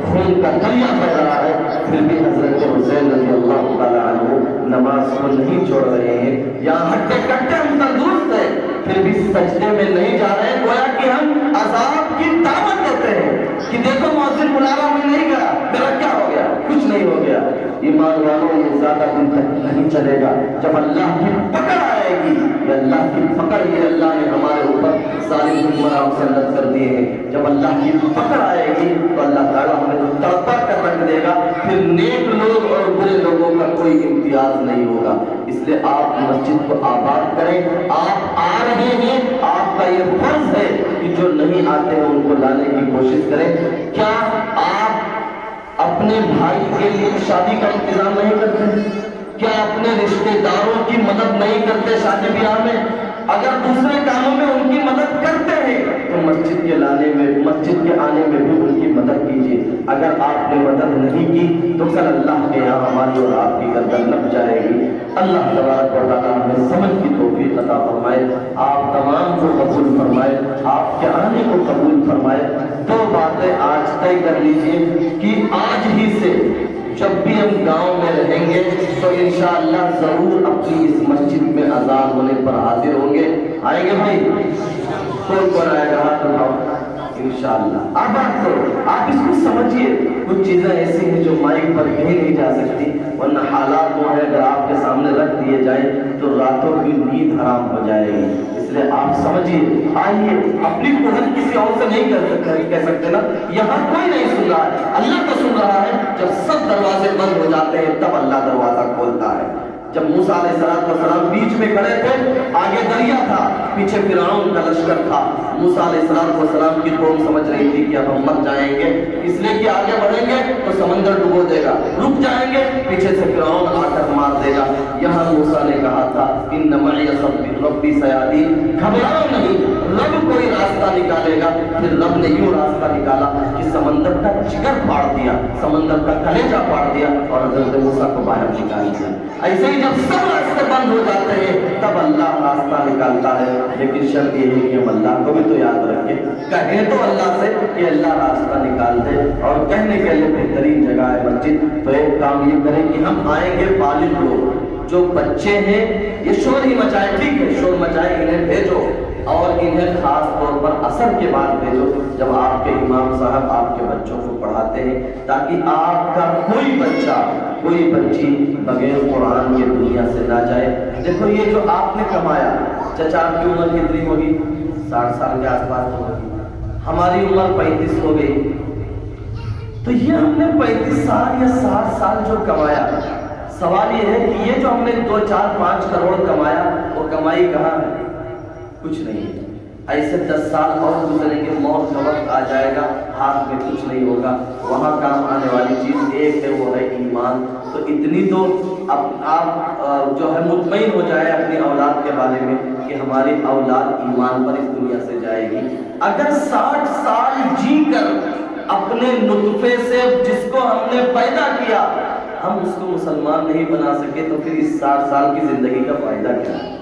خون کا دریا بہ رہا ہے، پھر بھی حضرت حسین رضی اللہ تعالیٰ عنہ نماز کو نہیں چھوڑ رہے ہیں. یہاں ہٹے کٹے ہم تندرست ہیں، پھر بھی سجدے میں نہیں جا رہے ہیں. گویا کہ ہم عذاب کی دعوت دیتے ہیں کہ دیکھو مؤذن بلا رہا، میں نہیں گیا، میرا کیا ہو گیا؟ کچھ نہیں ہو گیا. ایمان والوں یہ زیادہ دن تک نہیں چلے گا. جب اللہ کی پکڑ آئے گی، یہ اللہ کی پکڑ، یہ اللہ نے ہمارے اوپر ظالم حکمران مسلط کر دیے ہیں. جب اللہ کی پکڑ آئے گی تو اللہ تعالیٰ ہمیں تڑپا کر رکھ دے گا. پھر نیک لوگ اور برے لوگوں کا کوئی امتیاز نہیں ہوگا. اس لیے آپ مسجد کو آباد کریں. آپ آ رہے ہیں، آپ کا یہ فرض ہے کہ جو نہیں آتے ہیں ان کو لانے کی کوشش کریں. کیا آپ اپنے بھائی کے لیے شادی کا انتظام نہیں کرتے؟ کیا اپنے رشتے داروں کی مدد نہیں کرتے شادی بیاہ میں؟ اگر دوسرے کاموں میں ان کی مدد کرتے ہیں تو مسجد کے لانے میں، مسجد کے آنے میں بھی ان کی مدد کیجیے. اگر آپ نے مدد نہیں کی تو کل اللہ کے یہاں ہماری اور آپ کی گردن نپ جائے گی. اللہ تبارک و تعالیٰ ہمیں سمجھ کی توفیق عطا فرمائے. آپ تمام کو قبول فرمائے، آپ کے آنے کو قبول فرمائے. دو باتیں آج طے کر لیجیے کہ آج ہی سے جب بھی ہم گاؤں میں رہیں گے تو انشاءاللہ ضرور اپنی اس مسجد میں اذان ہونے پر حاضر ہوں گے. آئیں گے بھائی؟ کون آئے گا؟ ہاتھ اٹھاؤ. انشاءاللہ اب بات کرو. آپ اس کو سمجھیے، کچھ چیزیں ایسی ہیں جو مائک پر کہیں نہیں جا سکتی، ورنہ حالات وہ ہے اگر آپ کے سامنے رکھ دیے جائیں تو راتوں کی نیند حرام ہو جائے گی. اس لیے آپ سمجھیے. آئیے، اپنی قدرت کسی اور سے نہیں کہہ سکتے نا. یہاں کوئی نہیں سن رہا ہے، اللہ تو سن رہا ہے. جب سب دروازے بند ہو جاتے ہیں تب اللہ دروازہ کھولتا ہے. جب موسیٰ علیہ السلام بیچ میں کھڑے تھے، آگے دریا تھا، پیچھے فرعون کا لشکر تھا. موسیٰ علیہ السلام کی قوم سمجھ رہی تھی کہ اب ہم مر جائیں گے، اس لیے کہ آگے بڑھیں گے تو سمندر ڈبو دے گا، رک جائیں گے پیچھے سے فرعون آ کر مار دے گا. یہاں موسیٰ نے کہا تھا ان معی ربی سیہدین، گھبراؤ نہیں، رب کوئی راستہ نکالے گا. پھر رب نے یوں راستہ نکالا کہ سمندر کا جگر پھاڑ دیا، سمندر کا کلیجہ پھاڑ دیا اور حضرت موسیٰ کو باہر نکال دیا. ایسے ہی جب سب راستے بند ہو جاتے ہیں تب اللہ راستہ نکالتا ہے. لیکن شرط یہ ہے کہ ہم اللہ کو بھی تو یاد رکھیں. کہیں تو اللہ سے کہ اللہ راستہ نکال دے، اور کہنے کے لیے بہترین جگہ ہے مسجد. تو ایک کام یہ کریں کہ ہم آئیں گے، بالغ لوگ جو بچے ہیں یہ شور ہی مچائے، ٹھیک ہے شور مچائے، انہیں بھیجو اور انہیں خاص طور پر عصر کے بعد بھیجو جب آپ کے امام صاحب آپ کے بچوں کو پڑھاتے ہیں، تاکہ آپ کا کوئی بچہ کوئی بچی بغیر قرآن کے دنیا سے نہ جائے. دیکھو یہ جو آپ نے کمایا، چچا آپ کی عمر کتنی ہوگی؟ 60 سال کے آس پاس ہوگی. ہماری عمر 35 ہو گئی. تو یہ ہم نے 35 سال یا 60 سال جو کمایا، سوال یہ ہے کہ یہ جو ہم نے 2, 4, 5 کروڑ کمایا، وہ کمائی کہاں ہے؟ کچھ نہیں. ایسے 10 سال اور گزریں گے، موت کا وقت آ جائے گا، ہاتھ میں کچھ نہیں ہوگا. وہاں کام آنے والی چیز ایک ہے، وہ ہے ایمان. تو اتنی تو اب آپ جو ہے مطمئن ہو جائے اپنی اولاد کے بارے میں کہ ہماری اولاد ایمان پر اس دنیا سے جائے گی. اگر 60 سال جی کر اپنے نطفے سے جس کو ہم نے پیدا کیا ہم اس کو مسلمان نہیں بنا سکے تو پھر اس 60 سال کی زندگی کا فائدہ کیا ہے؟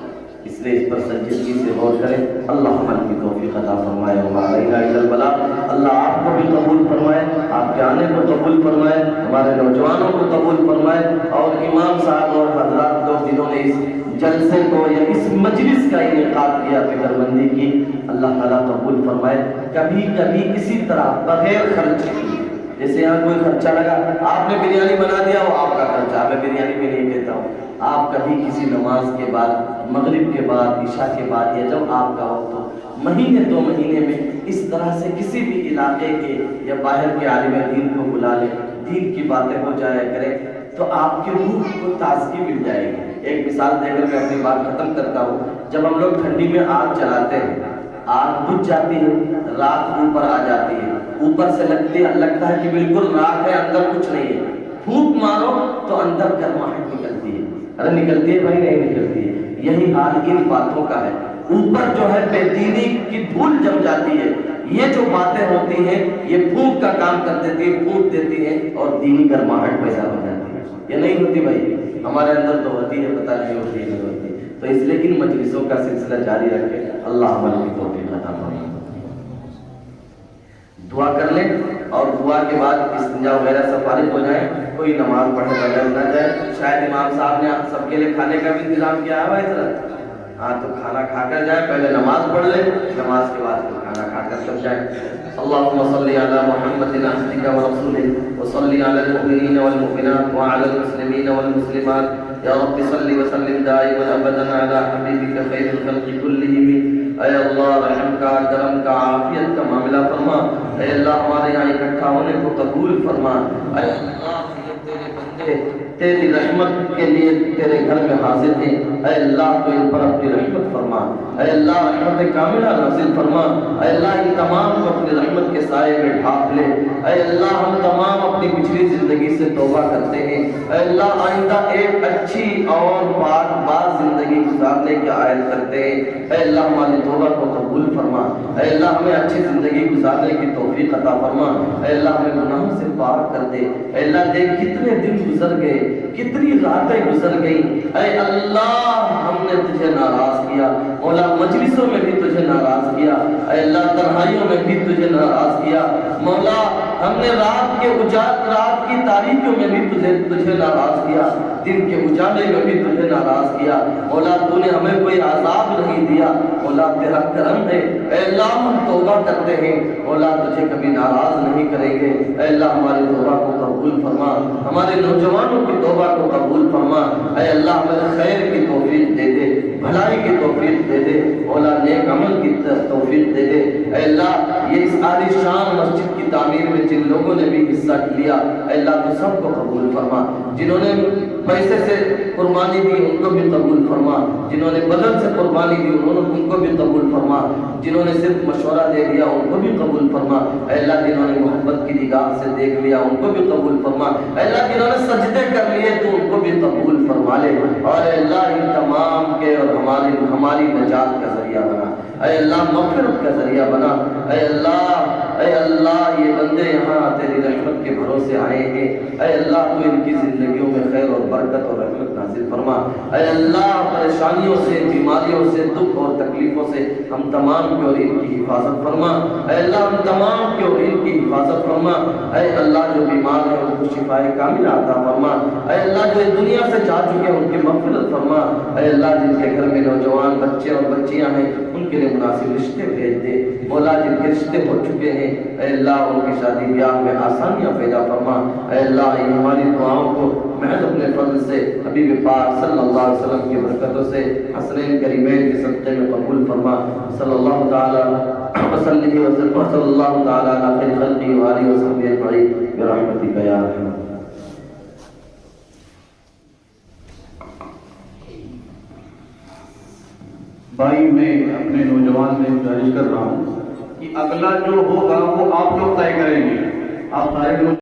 اس لیے اس پر سنجیدگی سے غور کریں. اللہ ہماری کی توفیق عطا فرمائے. وعلینا الا البلاغ. اللہ آپ کو بھی قبول فرمائے، آپ کے آنے کو قبول فرمائے، ہمارے نوجوانوں کو قبول فرمائے، اور امام صاحب اور حضرات لوگ جنہوں نے اس جلسے کو یا اس مجلس کا انعقاد کیا، فکر مندی کی، اللہ تعالیٰ قبول فرمائے. کبھی کبھی اسی طرح بغیر خرچ کی، جیسے یہاں کوئی خرچہ لگا، آپ نے بریانی بنا دیا، وہ آپ کا خرچہ، میں بریانی بھی نہیں دیتا ہوں. آپ کبھی کسی نماز کے بعد، مغرب کے بعد، عشاء کے بعد، یا جب آپ کا وقت ہو، مہینے 2 مہینے میں اس طرح سے کسی بھی علاقے کے یا باہر کے عالم دین کو بلا لیں، دین کی باتیں ہو جایا کریں تو آپ کی روح کو تازگی مل جائے گی. ایک مثال دے کر میں اپنی بات ختم کرتا ہوں. جب ہم لوگ ٹھنڈی میں آگ جلاتے ہیں، آگ بجھ جاتی ہے، رات اوپر آ جاتی ہے، اوپر سے لگتا ہے کہ بالکل راکھ ہے، اندر کچھ نہیں ہے. پھونک مارو تو اندر گرماہٹ نکلتی ہے. ارے نکلتی ہے بھائی؟ نہیں نکلتی ہے. یہی حال ان باتوں کا ہے. اوپر جو ہے بے دینی کی دھول جم جاتی ہے. یہ جو باتیں ہوتی ہیں یہ پھونک کا کام کر دیتی ہے، پھونک دیتی ہے اور دینی گرماہٹ پیدا ہو جاتی ہے. یہ نہیں ہوتی بھائی، ہمارے اندر تو ہوتی ہے، پتہ نہیں ہوتی ہے نہیں ہوتی. تو اس لیے ان مجلسوں کا سلسلہ جاری رکھے. اللہ عمل کی توفیق عطا فرمائے. دعا کر لیں. اور دعا کے بعد استنجا وغیرہ سے فارغ ہو جائیں، کوئی نماز پڑھنے بغیر نہ جائے۔ شاید امام صاحب نے سب کے لیے کھانے کا بھی انتظام کیا ہے بھائی طرح، ہاں تو کھانا کھا کر جائے، پہلے نماز پڑھ لے، نماز کے بعد پھر کھانا کھا کر تب جائیں۔ اللهم صل على محمد عبدك ورسولك وصل على المؤمنين والمؤمنات وعلى المسلمين والمسلمات یا رب صل وسلم دائما ابدا على حبیبك خیر الخلق كلهم۔ اے اللہ رحم کا، کرم کا، عافیت کا معاملہ فرما۔ اے اللہ ہمارے یہاں اکٹھا ہونے کو قبول فرما۔ اے اللہ تیرے بندے تیری رحمت کے لیے تیرے گھر میں حاضر ہیں، اے اللہ تو ان پر اپنی رحمت فرما۔ اے اللہ رحمت کاملہ نازل فرما۔ اے اللہ ان تمام کو اپنی رحمت کے سائے میں ڈھانپ لے۔ اے اللہ ہم تمام اپنی پچھلی زندگی سے توبہ کرتے ہیں، اے اللہ آئندہ ایک اچھی اور پاک باز زندگی گزارنے کی عہد کرتے ہیں۔ اے اللہ ہماری توبہ کو قبول فرما۔ اے اللہ ہمیں اچھی زندگی گزارنے کی توفیق عطا فرما۔ اے اللہ ہمیں گناہوں سے پاک کر دے۔ اے اللہ دیکھ کتنے دن گزر گئے، کتنی راتیں گزر گئیں، اے اللہ ہم نے تجھے ناراض کیا، مولا مجلسوں میں بھی تجھے ناراض کیا، اے اللہ تنہائیوں میں بھی تجھے ناراض کیا، مولا ہم نے رات کی تاریکیوں میں بھی تجھے ناراض کیا، دن کے اجالے میں بھی تجھے ناراض کیا، مولا تو نے ہمیں کوئی عذاب نہیں دیا، مولا تیرا کرم ہے۔ اے اللہ ہم توبہ کرتے ہیں، مولا تجھے کبھی ناراض نہیں کریں گے۔ اے اللہ ہماری توبہ کو قبول فرما، ہمارے نوجوانوں کی توبہ کو قبول فرما۔ اے اللہ ہمیں خیر کی توفیق دے دے، بھلائی کی توفیق دے دے، مولا نیک عمل کی توفیق دے دے۔ اے اللہ یہ اس عالی شان مسجد کی تعمیر میں جن لوگوں نے بھی حصہ لیا، اے اللہ تو سب کو قبول فرما۔ جنہوں نے پیسے سے قربانی دی ان کو بھی قبول فرما، جنہوں نے بدن سے قربانی دی ان کو بھی قبول فرما، جنہوں نے صرف مشورہ دے دیا ان کو بھی قبول فرما۔ اے اللہ جنہوں نے محبت کی نگاہ سے دیکھ لیا ان کو بھی قبول فرما۔ اے اللہ جنہوں نے سجدے کر لیے تو ان کو بھی قبول فرما لے، اور اے اللہ ان تمام کے اور ہماری نجات کا ذریعہ بنا۔ اے اللہ مغفرت کا ذریعہ بنا۔ اے اللہ یہ بندے یہاں تیری رحمت کے بھروسے آئے ہیں، اے اللہ تو ان کی زندگیوں میں خیر اور برکت اور رحمت نازل فرما۔ اے اللہ پریشانیوں سے، بیماریوں سے، دکھ اور تکلیفوں سے ہم تمام کی اور ان کی حفاظت فرما۔ اے اللہ ہم تمام کی اور ان کی حفاظت فرما۔ اے اللہ جو بیمار ہیں ان کو شفاء کاملہ عطا فرما۔ اے اللہ جو اس دنیا سے جا چکے ہیں ان کی مغفرت فرما۔ اے اللہ جن کے گھر میں نوجوان بچے اور بچیاں ہیں ان کے لیے مناسب رشتے بھیج دے، مولا جن کے رشتے ہو چکے ہیں اے اللہ ان کی شادی بیاہ میں آسانیاں پیدا فرما۔ اے اللہ ان ہماری دعاؤں کو محض اپنے فضل سے حبیب پاک صلی اللہ علیہ وسلم کی برکتوں سے حسنین کریمین کے صدقے میں قبول فرما۔ صلی اللہ تعالی وسلم صلی اللہ تعالی علی خیر خلقہ وآلہ وصحبہ اجمعین برحمتک یا ارحم۔ بھائی میں اپنے نوجوان سے گزارش کر رہا ہوں کہ اگلا جو ہوگا وہ آپ لوگ طے کریں گے، آپ سارے